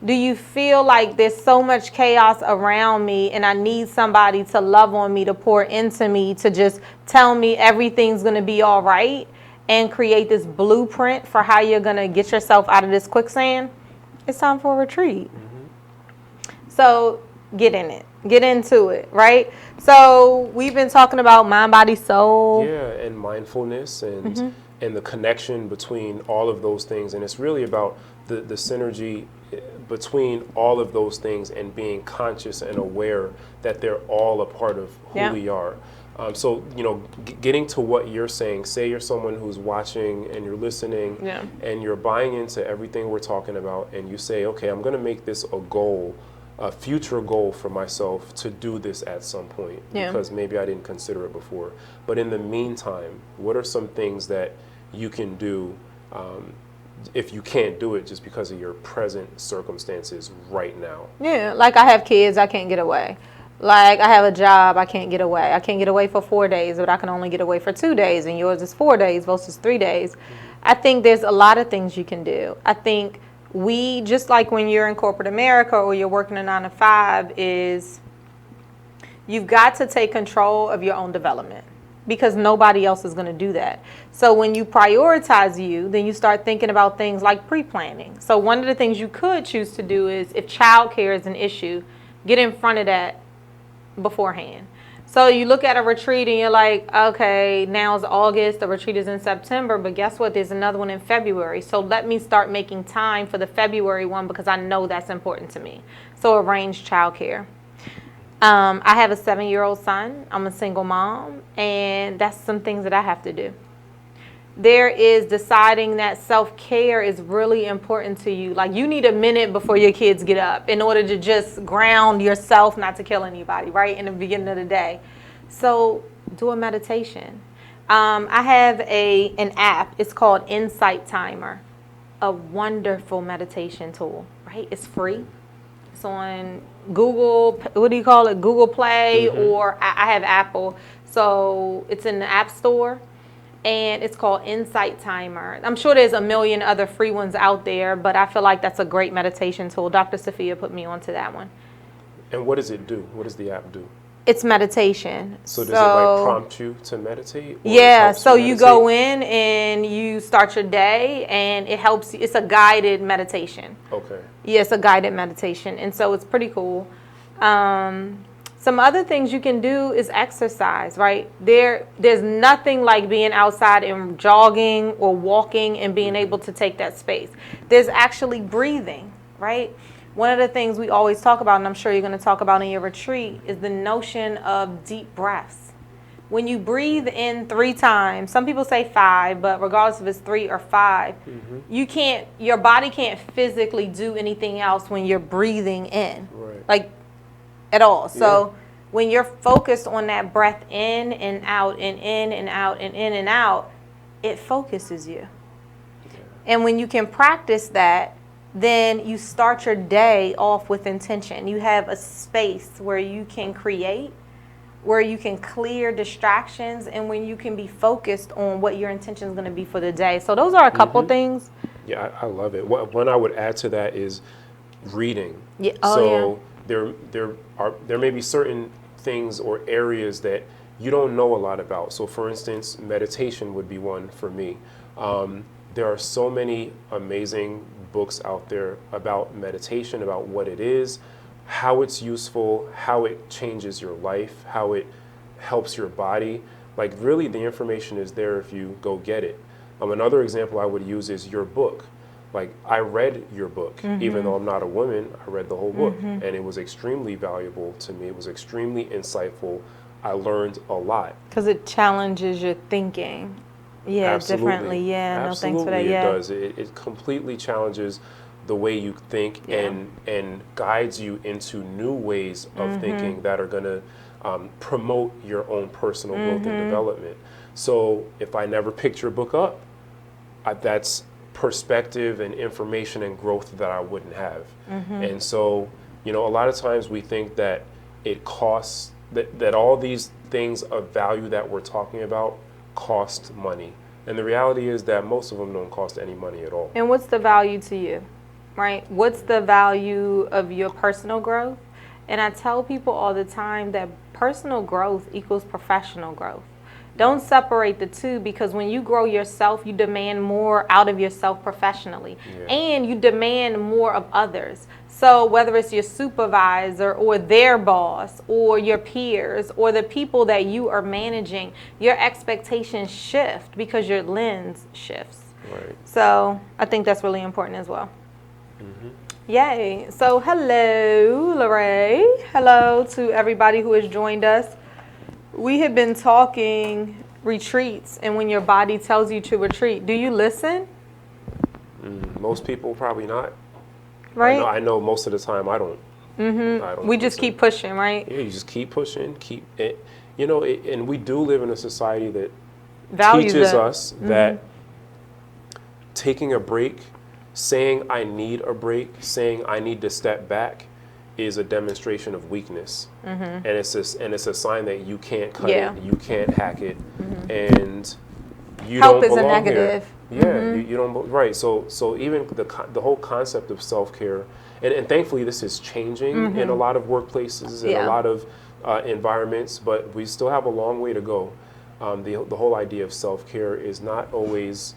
Do you feel like there's so much chaos around me and I need somebody to love on me, to pour into me, to just tell me everything's going to be all right and create this blueprint for how you're going to get yourself out of this quicksand? It's time for a retreat. So get in it. Get into it, right? So we've been talking about mind, body, soul. Yeah, and mindfulness and the connection between all of those things. And it's really about the synergy between all of those things and being conscious and aware that they're all a part of who we are. So, you know, getting to what you're saying, say you're someone who's watching and you're listening and you're buying into everything we're talking about, and you say, okay, I'm going to make this a goal, a future goal for myself to do this at some point because maybe I didn't consider it before. But in the meantime, what are some things that you can do if you can't do it just because of your present circumstances right now? Yeah, like I have kids, I can't get away. Like I have a job, I can't get away. I can't get away for 4 days, but I can only get away for 2 days, and yours is 4 days versus 3 days. I think there's a lot of things you can do. I think we, just like when you're in corporate America or you're working a 9 to 5, is you've got to take control of your own development because nobody else is going to do that. So when you prioritize you, then you start thinking about things like pre-planning. So one of the things you could choose to do is, if childcare is an issue, get in front of that beforehand. So you look at a retreat and you're like, okay, now it's August, the retreat is in September, but guess what? There's another one in February. So let me start making time for the February one because I know that's important to me. So arrange childcare. I have a 7-year-old son. I'm a single mom, and that's some things that I have to do. There is deciding that self-care is really important to you. Like, you need a minute before your kids get up in order to just ground yourself, not to kill anybody, right, in the beginning of the day. So do a meditation. I have an app. It's called Insight Timer, a wonderful meditation tool, right? It's free. It's on Google, what do you call it? Google Play, or I have Apple. So it's in the App Store. And it's called Insight Timer. I'm sure there's a million other free ones out there, but I feel like that's a great meditation tool. Dr. Sophia put me onto that one. And what does it do? What does the app do? It's meditation. So does it like prompt you to meditate? Yeah, so you go in and you start your day, and it helps you. It's a guided meditation. Okay. Yeah, it's a guided meditation, and so it's pretty cool. Some other things you can do is exercise, right? There's nothing like being outside and jogging or walking and being able to take that space. There's actually breathing, right? One of the things we always talk about, and I'm sure you're going to talk about in your retreat, is the notion of deep breaths. When you breathe in 3 times, some people say 5, but regardless if it's 3 or 5, your body can't physically do anything else when you're breathing in. Right. Like, at all. So when you're focused on that breath in and out and in and out and in and out, it focuses you. And when you can practice that, then you start your day off with intention. You have a space where you can create, where you can clear distractions, and when you can be focused on what your intention is going to be for the day. So those are a couple things. Yeah, I love it. One I would add to that is reading. Yeah. There may be certain things or areas that you don't know a lot about. So for instance, meditation would be one for me. There are so many amazing books out there about meditation, about what it is, how it's useful, how it changes your life, how it helps your body. Like, really, the information is there if you go get it. Another example I would use is your book. Like, I read your book, even though I'm not a woman, I read the whole book, and it was extremely valuable to me. It was extremely insightful. I learned a lot. Because it challenges your thinking. Yeah, Absolutely. Differently. Yeah, Absolutely, no thanks for that. It Yeah, does. It completely challenges the way you think and guides you into new ways of thinking that are going to promote your own personal growth and development. So if I never picked your book up, that's perspective and information and growth that I wouldn't have. And so, a lot of times we think that it costs, that all these things of value that we're talking about cost money. And the reality is that most of them don't cost any money at all. And what's the value to you, right? What's the value of your personal growth? And I tell people all the time that personal growth equals professional growth. Don't separate the two, because when you grow yourself, you demand more out of yourself professionally, and you demand more of others. So whether it's your supervisor or their boss or your peers or the people that you are managing, your expectations shift because your lens shifts. Right. So I think that's really important as well. Yay. So hello, Lorraine. Hello to everybody who has joined us. We have been talking retreats and when your body tells you to retreat. Do you listen? Most people probably not. Right. I know most of the time I don't. I don't We just keep pushing, right? Yeah, you just keep pushing, keep it. You know, and we do live in a society that Values teaches it. us that taking a break, saying I need a break, saying I need to step back, is a demonstration of weakness, and it's a sign that you can't cut it, you can't hack it, and you Help don't is a belong negative. here. You don't right. So even the whole concept of self-care, and thankfully this is changing in a lot of workplaces and a lot of environments, but we still have a long way to go. The whole idea of self-care is not always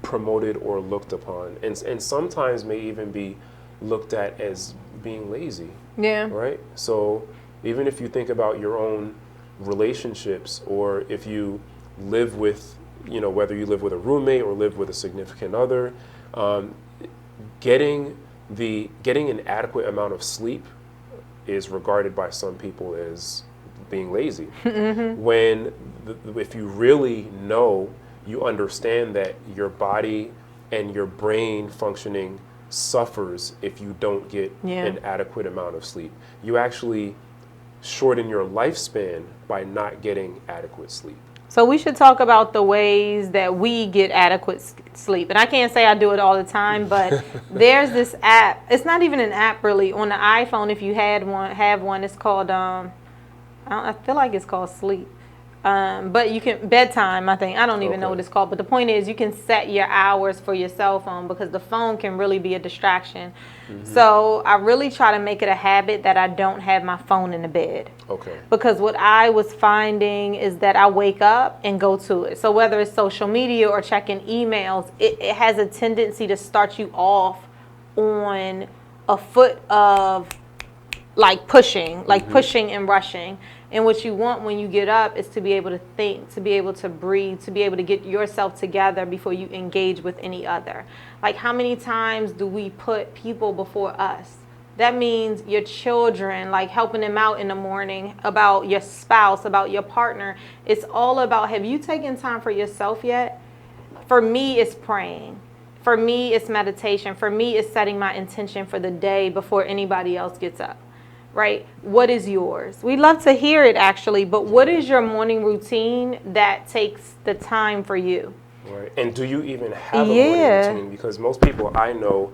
promoted or looked upon, and sometimes may even be looked at as being lazy. Yeah. Right? So even if you think about your own relationships, or if you live with, whether you live with a roommate or live with a significant other, getting an adequate amount of sleep is regarded by some people as being lazy. When if you really know, you understand that your body and your brain functioning suffers if you don't get an adequate amount of sleep. You actually shorten your lifespan by not getting adequate sleep. So we should talk about the ways that we get adequate sleep. And I can't say I do it all the time, but there's this app. It's not even an app really. On the iPhone, if you have one, it's called, I feel like it's called Sleep. But you can, bedtime, I think. I don't even know what it's called. But the point is, you can set your hours for your cell phone, because the phone can really be a distraction. So I really try to make it a habit that I don't have my phone in the bed. Okay. Because what I was finding is that I wake up and go to it. So whether it's social media or checking emails, it has a tendency to start you off on a foot of pushing and rushing. And what you want when you get up is to be able to think, to be able to breathe, to be able to get yourself together before you engage with any other. Like, how many times do we put people before us? That means your children, like helping them out in the morning, about your spouse, about your partner. It's all about, have you taken time for yourself yet? For me, it's praying. For me, it's meditation. For me, it's setting my intention for the day before anybody else gets up. Right? What is yours? We'd love to hear it, actually, but what is your morning routine that takes the time for you? Right. And do you even have a morning routine? Because most people I know,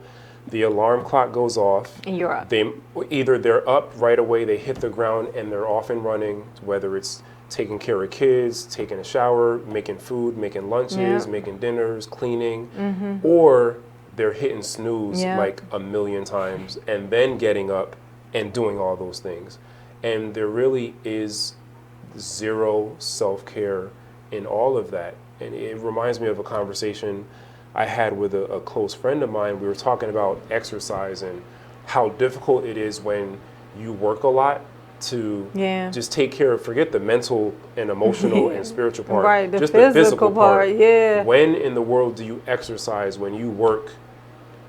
the alarm clock goes off. And you're up. They're up right away, they hit the ground, and they're off and running, whether it's taking care of kids, taking a shower, making food, making lunches, making dinners, cleaning, or they're hitting snooze like a million times and then getting up and doing all those things. And there really is zero self-care in all of that. And it reminds me of a conversation I had with a close friend of mine. We were talking about exercise and how difficult it is when you work a lot to just take care of, forget the mental and emotional and spiritual part, right, just the physical part. When in the world do you exercise when you work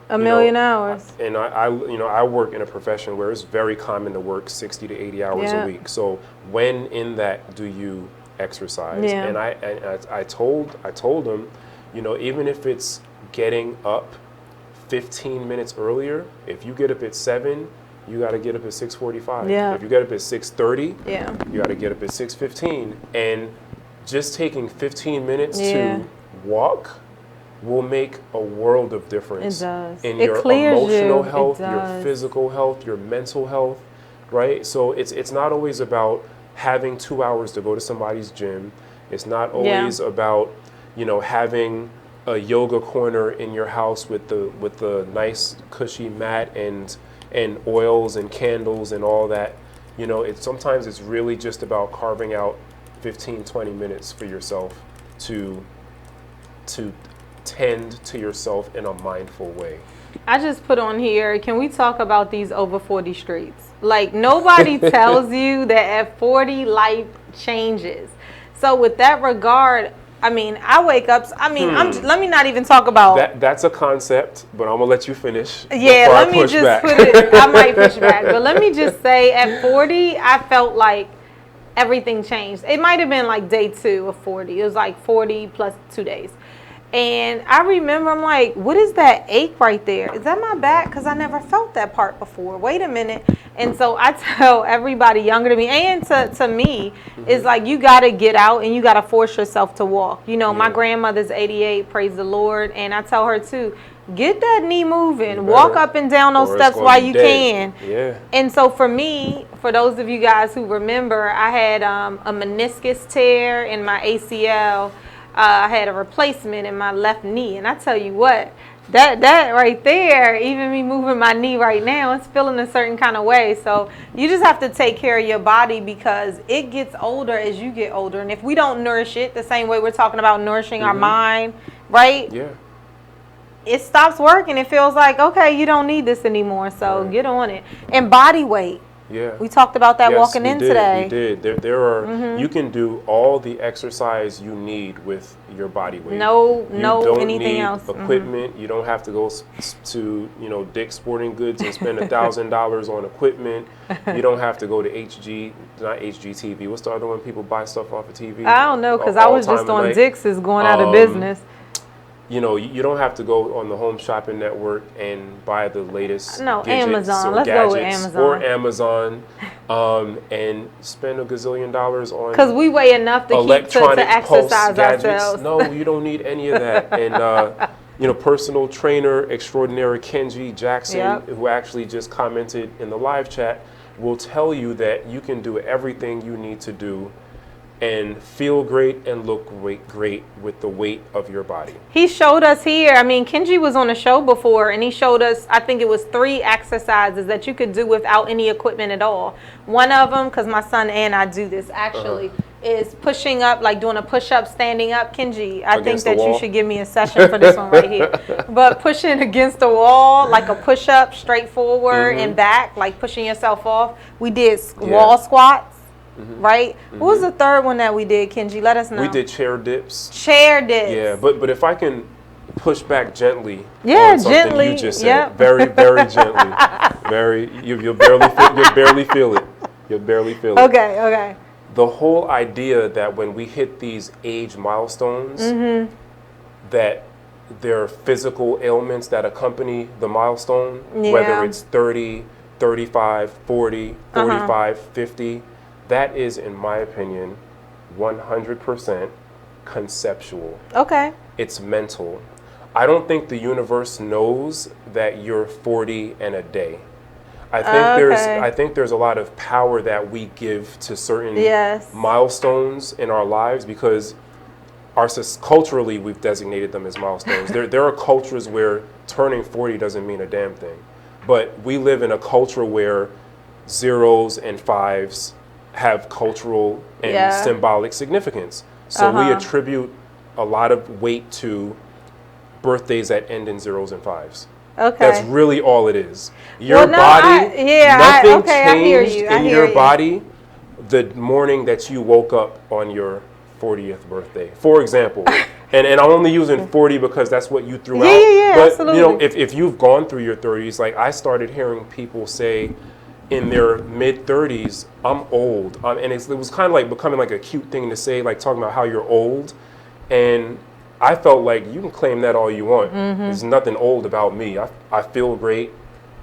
a million hours? And I work in a profession where it's very common to work 60 to 80 hours a week. So when in that do you exercise? And I told him, even if it's getting up 15 minutes earlier, if you get up at 7, you got to get up at 6:45. If you get up at 6:30, you got to get up at 6:15. And just taking 15 minutes to walk will make a world of difference in your emotional health, your physical health, your mental health, right? So it's not always about having 2 hours to go to somebody's gym. It's not always about, you know, having a yoga corner in your house with the nice cushy mat and oils and candles and all that. You know, sometimes it's really just about carving out 15, 20 minutes for yourself to tend to yourself in a mindful way. I just put on here, can we talk about these over 40 streets? Like, nobody tells you that at 40 life changes. So with that regard, I mean, I wake up, let me not even talk about. That's a concept, but I'm going to let you finish. Yeah, let me just put it, I might push back. But let me just say, at 40, I felt like everything changed. It might have been like day 2 of 40. It was like 40 plus 2 days. And I remember, I'm like, what is that ache right there? Is that my back? Because I never felt that part before. Wait a minute. And so I tell everybody younger than me and to me, is like, you got to get out and you got to force yourself to walk. You know, my grandmother's 88, praise the Lord. And I tell her too, get that knee moving. Walk up and down those steps while you can. Yeah. And so for me, for those of you guys who remember, I had a meniscus tear in my ACL. I had a replacement in my left knee, and I tell you what, that right there, even me moving my knee right now, it's feeling a certain kind of way. So you just have to take care of your body because it gets older as you get older. And if we don't nourish it the same way we're talking about nourishing our mind, right? Yeah. It stops working. It feels like, okay, you don't need this anymore. So get on it. And body weight. Yeah. We talked about that walking in today. We did. There are, you can do all the exercise you need with your body weight. No, don't anything need else. Equipment. You don't have to go to, you know, Dick's Sporting Goods and spend $1,000 on equipment. You don't have to go to not HGTV. What's the other one people buy stuff off of TV? I don't know, because I was just on Dick's is going out of business. You know, you don't have to go on the Home Shopping Network and buy the latest gadgets Amazon. or Let's gadgets go with Amazon. or Amazon and spend $1 gazillion on because we weigh enough to keep to exercise ourselves. No, you don't need any of that. And you know, personal trainer extraordinaire Kenji Jackson, who actually just commented in the live chat, will tell you that you can do everything you need to do and feel great and look great with the weight of your body. He showed us here, I mean, Kenji was on a show before, and he showed us, I think it was 3 exercises that you could do without any equipment at all. One of them, because my son and I do this actually, is pushing up, like doing a push-up, standing up. Kenji, I think that you should give me a session for this one right here. But pushing against the wall, like a push-up, straight forward and back, like pushing yourself off. We did wall squats. Right? What was the third one that we did, Kenji? Let us know. We did chair dips. Chair dips. Yeah, but if I can push back gently. Yeah, on something gently. You just said very, very gently. You'll barely feel it. You'll barely feel it. Okay. The whole idea that when we hit these age milestones, that there are physical ailments that accompany the milestone, whether it's 30, 35, 40, 45, 50. That is, in my opinion, 100% conceptual. Okay. It's mental. I don't think the universe knows that you're 40 and a day. I think there's a lot of power that we give to certain milestones in our lives because culturally we've designated them as milestones. There are cultures where turning 40 doesn't mean a damn thing. But we live in a culture where 0s and 5s have cultural and symbolic significance. So we attribute a lot of weight to birthdays that end in 0s and 5s. Okay. That's really all it is. Your body, nothing changed in your body the morning that you woke up on your 40th birthday, for example. and I'm only using 40 because that's what you threw out. Yeah, but absolutely. You know, if you've gone through your 30s, like I started hearing people say in their mid-30s, I'm old. And it was kind of like becoming like a cute thing to say, like talking about how you're old. And I felt like you can claim that all you want. There's nothing old about me. I feel great.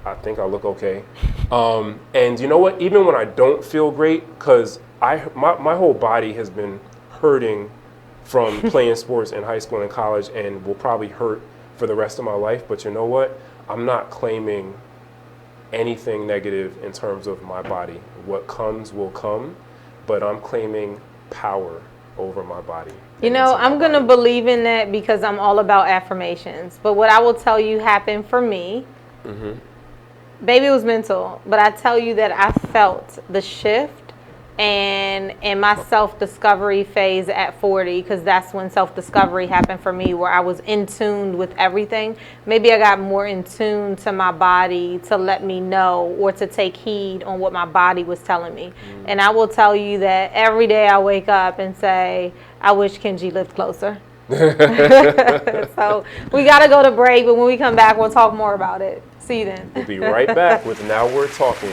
I think I look okay. And you know what? Even when I don't feel great, because my whole body has been hurting from playing sports in high school and college and will probably hurt for the rest of my life. But you know what? I'm not claiming anything negative in terms of my body. What comes will come. but I'm claiming power over my body. You know, I'm going to believe in that because I'm all about affirmations. But what I will tell you happened for me, baby, it was mental. But I tell you that I felt the shift and in my self-discovery phase at 40, because that's when self-discovery happened for me, where I was in tune with everything. Maybe I got more in tune to my body to let me know or to take heed on what my body was telling me. And I will tell you that every day I wake up and say, I wish Kenji lived closer. So we got to go to break, but when we come back, we'll talk more about it. See you then. We'll be right back with Now We're Talking.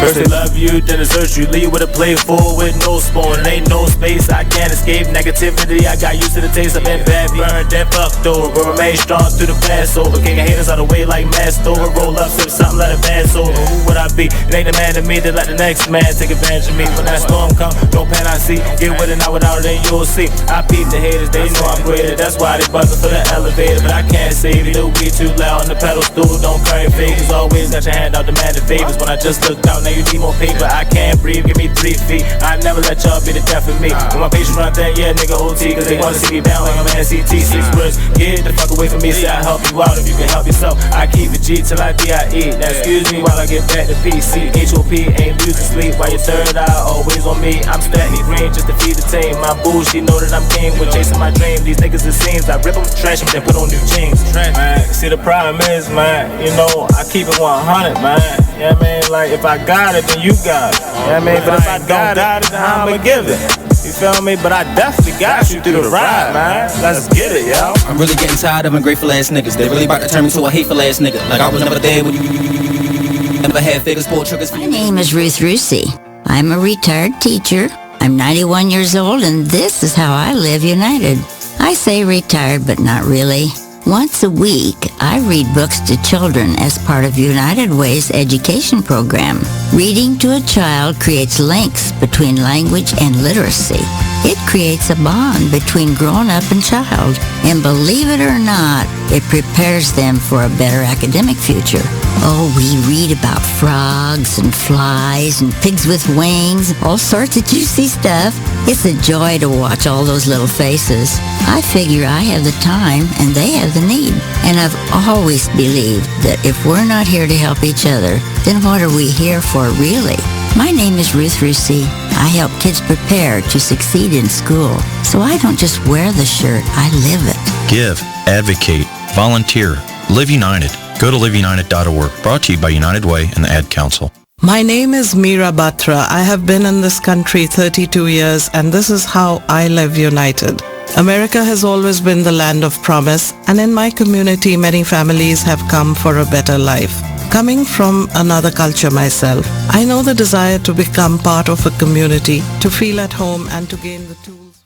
First they love you, then desert you. Leave with a plate full with no spoon. It ain't no space, I can't escape negativity. I got used to the taste. I've been bad, burned, then fucked over. But remain strong through the Passover. Kicking haters out of the way like masked over. Roll up, sip something, let it pass over. Who would I be? It ain't the man to me that let the next man take advantage of me. When that storm come, no pan I see. Get with it, not without it, then you'll see. I peep the haters, they know I'm greater. That's why they buzzing for the elevator. But I can't save it, it'll be too loud on the pedal stool. Don't carry fakers, always got your hand out demanding favors. When I just looked out, now you need more paper. I can't breathe, give me 3 feet. I never let y'all be the death of me. When my patients run that, yeah, nigga OT. Cause they wanna see me down like I'm NCT. 6 words, get the fuck away from me. Say I help you out if you can help yourself. I keep it G till I DIE. Now excuse me while I get back to PC. HOP ain't losing sleep while your third eye always on me. I'm stacking green just to feed the team. My boo, she know that I'm king with chasing my dream. These niggas it seems I rip them, trash them, then put on new jeans. Man, see the problem is, man, you know, I keep it 100, man. Yeah, man, like if I got it, then you got it. Yeah, man, but if I don't got it, then I'ma give it. You feel me? But I definitely got you through the ride, man. Let's get it, yo. I'm really getting tired of ungrateful ass niggas. They really about to turn me to a hateful ass nigga. Like I was never there when you never had figures, pull triggers. My name is Ruth Rusey. I'm a retired teacher. I'm 91 years old, and this is how I live united. I say retired, but not really. Once a week, I read books to children as part of United Way's education program. Reading to a child creates links between language and literacy. It creates a bond between grown-up and child, and believe it or not, it prepares them for a better academic future. Oh, we read about frogs and flies and pigs with wings, all sorts of juicy stuff. It's a joy to watch all those little faces. I figure I have the time and they have the need. And I've always believed that if we're not here to help each other, then what are we here for really? My name is Ruth Rusey. I help kids prepare to succeed in school. So I don't just wear the shirt, I live it. Give, advocate, volunteer, live united. Go to liveunited.org. Brought to you by United Way and the Ad Council. My name is Meera Batra. I have been in this country 32 years, and this is how I live united. America has always been the land of promise, and in my community, many families have come for a better life. Coming from another culture myself, I know the desire to become part of a community, to feel at home, and to gain the tools.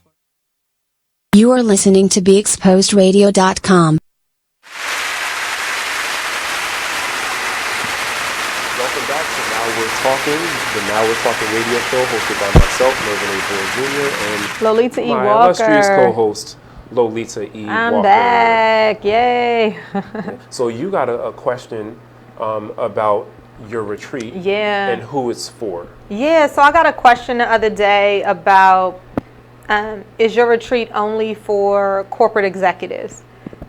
You are listening to BeExposedRadio.com. Welcome back to Now We're Talking, the Now We're Talking radio show hosted by myself, Mervin Bourne Jr., and Lolita E. my Walker. illustrious co-host, Lolita E. Walker. I'm back. Yay. So you got a question about your retreat and who it's for. Yeah, so I got a question the other day about is your retreat only for corporate executives?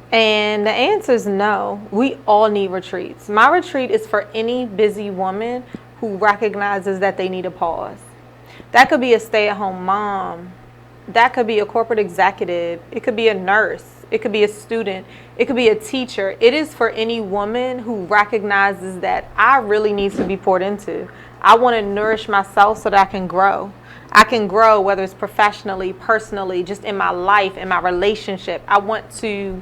And the answer is no. We all need retreats. My retreat is for any busy woman who recognizes that they need a pause. That could be a stay-at-home mom. That could be a corporate executive. It could be a nurse. It could be a student. It could be a teacher. It is for any woman who recognizes that I really need to be poured into. I want to nourish myself so that I can grow. I can grow, whether it's professionally, personally, just in my life, in my relationship. I want to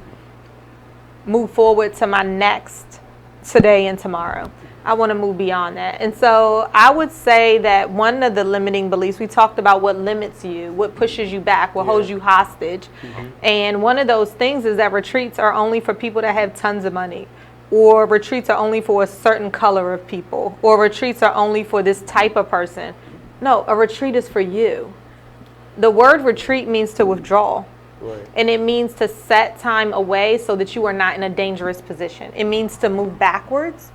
move forward to my next today and tomorrow. I want to move beyond that. And so I would say that one of the limiting beliefs, we talked about what limits you, what pushes you back, what holds you hostage. And one of those things is that retreats are only for people that have tons of money, or retreats are only for a certain color of people, or retreats are only for this type of person. No, a retreat is for you. The word retreat means to withdraw. Right. And it means to set time away so that you are not in a dangerous position. It means to move backwards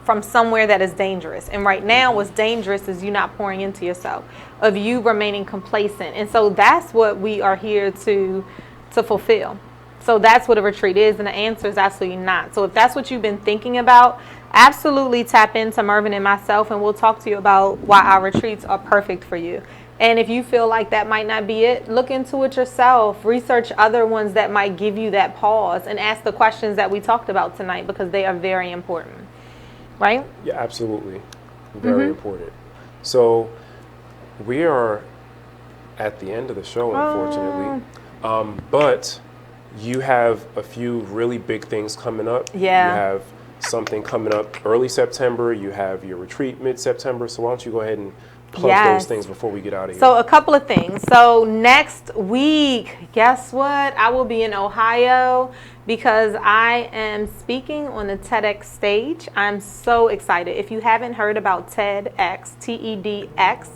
from somewhere that is dangerous. And right now what's dangerous is you not pouring into yourself, of you remaining complacent. And so that's what we are here to fulfill. So that's what a retreat is, and the answer is absolutely not. So if that's what you've been thinking about, absolutely tap into Mervin and myself, and we'll talk to you about why our retreats are perfect for you. And if you feel like that might not be it, look into it yourself. Research other ones that might give you that pause, and ask the questions that we talked about tonight, because they are very important. Right? Yeah, absolutely. Very important. So we are at the end of the show, unfortunately. But you have a few really big things coming up. Yeah. You have something coming up early September. You have your retreat mid-September. So why don't you go ahead and plug those things before we get out of here. So a couple of things. So next week, guess what? I will be in Ohio because I am speaking on the TEDx stage. I'm so excited. If you haven't heard about TEDx, TEDx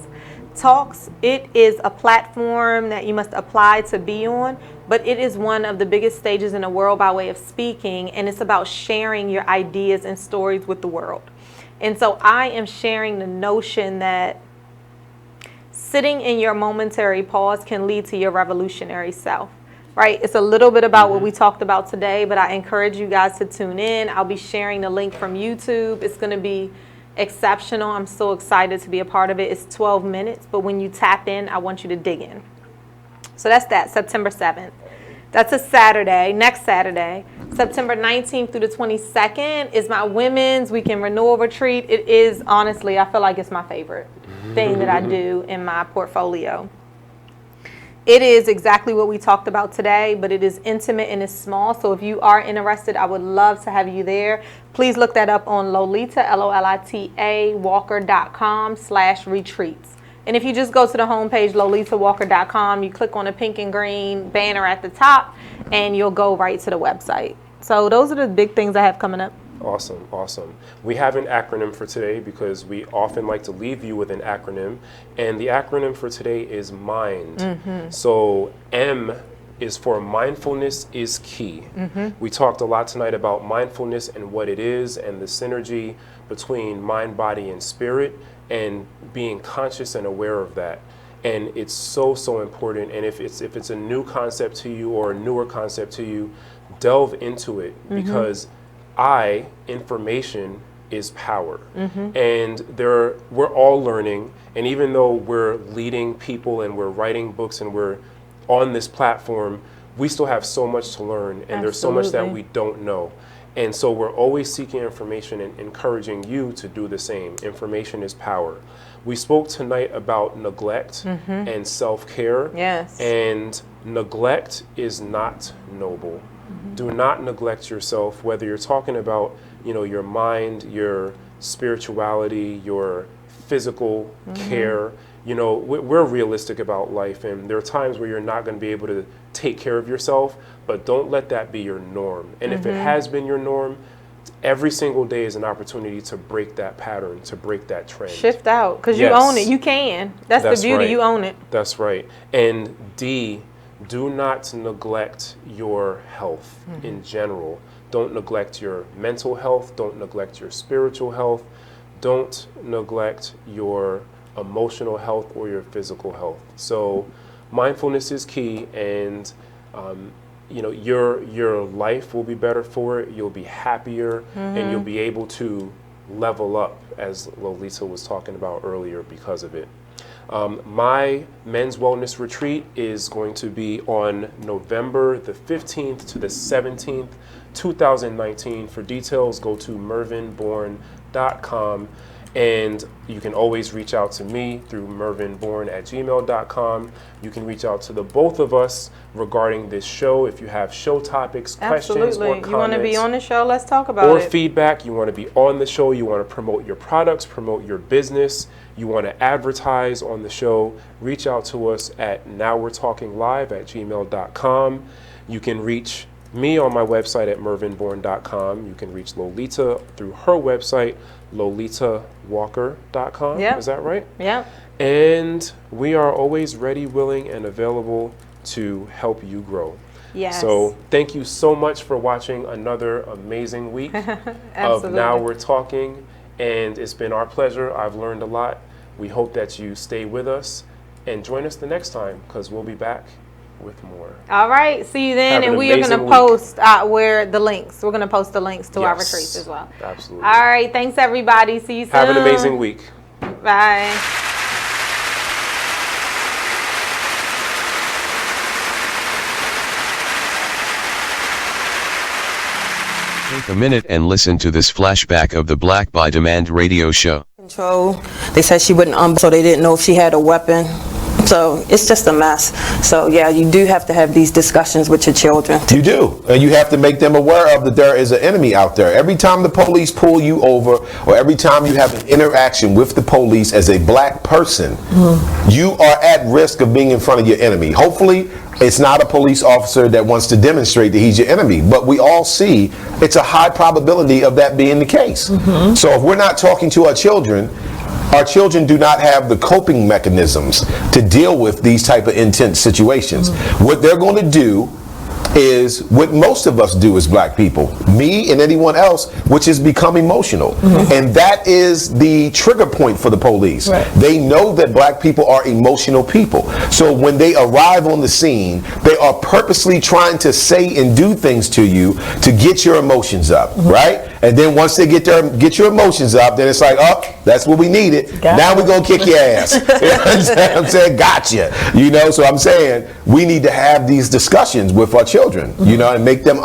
Talks, it is a platform that you must apply to be on, but it is one of the biggest stages in the world by way of speaking, and it's about sharing your ideas and stories with the world. And so I am sharing the notion that sitting in your momentary pause can lead to your revolutionary self, right? It's a little bit about what we talked about today, but I encourage you guys to tune in. I'll be sharing the link from YouTube. It's going to be exceptional. I'm so excited to be a part of it. It's 12 minutes, but when you tap in, I want you to dig in. So that's that, September 7th. That's a Saturday, next Saturday. September 19th through the 22nd is my women's weekend renewal retreat. It is, honestly, I feel like it's my favorite thing that I do in my portfolio. It is exactly what we talked about today, but it is intimate and it's small. So if you are interested, I would love to have you there. Please look that up on Lolita, Lolita Walker.com/retreats. And if you just go to the homepage, lolitawalker.com, you click on the pink and green banner at the top, and you'll go right to the website. So those are the big things I have coming up. Awesome, awesome. We have an acronym for today because we often like to leave you with an acronym. And the acronym for today is MIND. So M is for mindfulness is key. We talked a lot tonight about mindfulness and what it is, and the synergy between mind, body, and spirit, and being conscious and aware of that. And it's so, so important. And if it's a new concept to you or a newer concept to you, delve into it, because information is power. And we're all learning, and even though we're leading people and we're writing books and we're on this platform, we still have so much to learn, and there's so much that we don't know. And so we're always seeking information and encouraging you to do the same. Information is power. We spoke tonight about neglect and self-care. Yes. And neglect is not noble. Do not neglect yourself, whether you're talking about, your mind, your spirituality, your physical care. We're realistic about life, and there are times where you're not going to be able to take care of yourself, but don't let that be your norm. And if it has been your norm, every single day is an opportunity to break that pattern, to break that trend. Shift out, because you own it. You can. That's the beauty. Right. You own it. That's right. And D, do not neglect your health in general. Don't neglect your mental health. Don't neglect your spiritual health. Don't neglect your emotional health or your physical health. So mindfulness is key, and your life will be better for it. You'll be happier, and you'll be able to level up, as Lolita was talking about earlier, because of it. My men's wellness retreat is going to be on November the 15th to the 17th, 2019. For details, go to mervinbourne.com. And you can always reach out to me through mervinbourne@gmail.com. You can reach out to the both of us regarding this show. If you have show topics, questions, or comments. You want to be on the show? Let's talk about it. Or feedback. You want to be on the show. You want to promote your products, promote your business. You want to advertise on the show. Reach out to us at nowwe'retalkinglive@gmail.com. You can reach me on my website at mervinbourne.com. You can reach Lolita through her website, lolitawalker.com. Yep. Is that right? Yeah. And we are always ready, willing, and available to help you grow. Yes. So thank you so much for watching another amazing week of Now We're Talking. And it's been our pleasure. I've learned a lot. We hope that you stay with us and join us the next time, because we'll be back with more. All right. See you then. And we are going to post we're going to post the links to our retreats as well. Absolutely. All right. Thanks, everybody. See you soon. Have an amazing week. Bye. Take a minute and listen to this flashback of the Black by Demand radio show. Control. They said she wouldn't so they didn't know if she had a weapon. So it's just a mess. So yeah, you do have to have these discussions with your children. You do. And you have to make them aware of that there is an enemy out there. Every time the police pull you over, or every time you have an interaction with the police as a black person, you are at risk of being in front of your enemy. Hopefully, it's not a police officer that wants to demonstrate that he's your enemy, but we all see it's a high probability of that being the case. So if we're not talking to our children do not have the coping mechanisms to deal with these type of intense situations. What they're going to do is what most of us do as black people, me and anyone else, which is become emotional. And that is the trigger point for the police. They know that black people are emotional people. So when they arrive on the scene, they are purposely trying to say and do things to you to get your emotions up, right? And then once they get your emotions up, then it's like, oh, that's what we needed. Now we're going to kick your ass. You know what I'm saying? Gotcha. You know, so I'm saying we need to have these discussions with our children, you know, and make them understand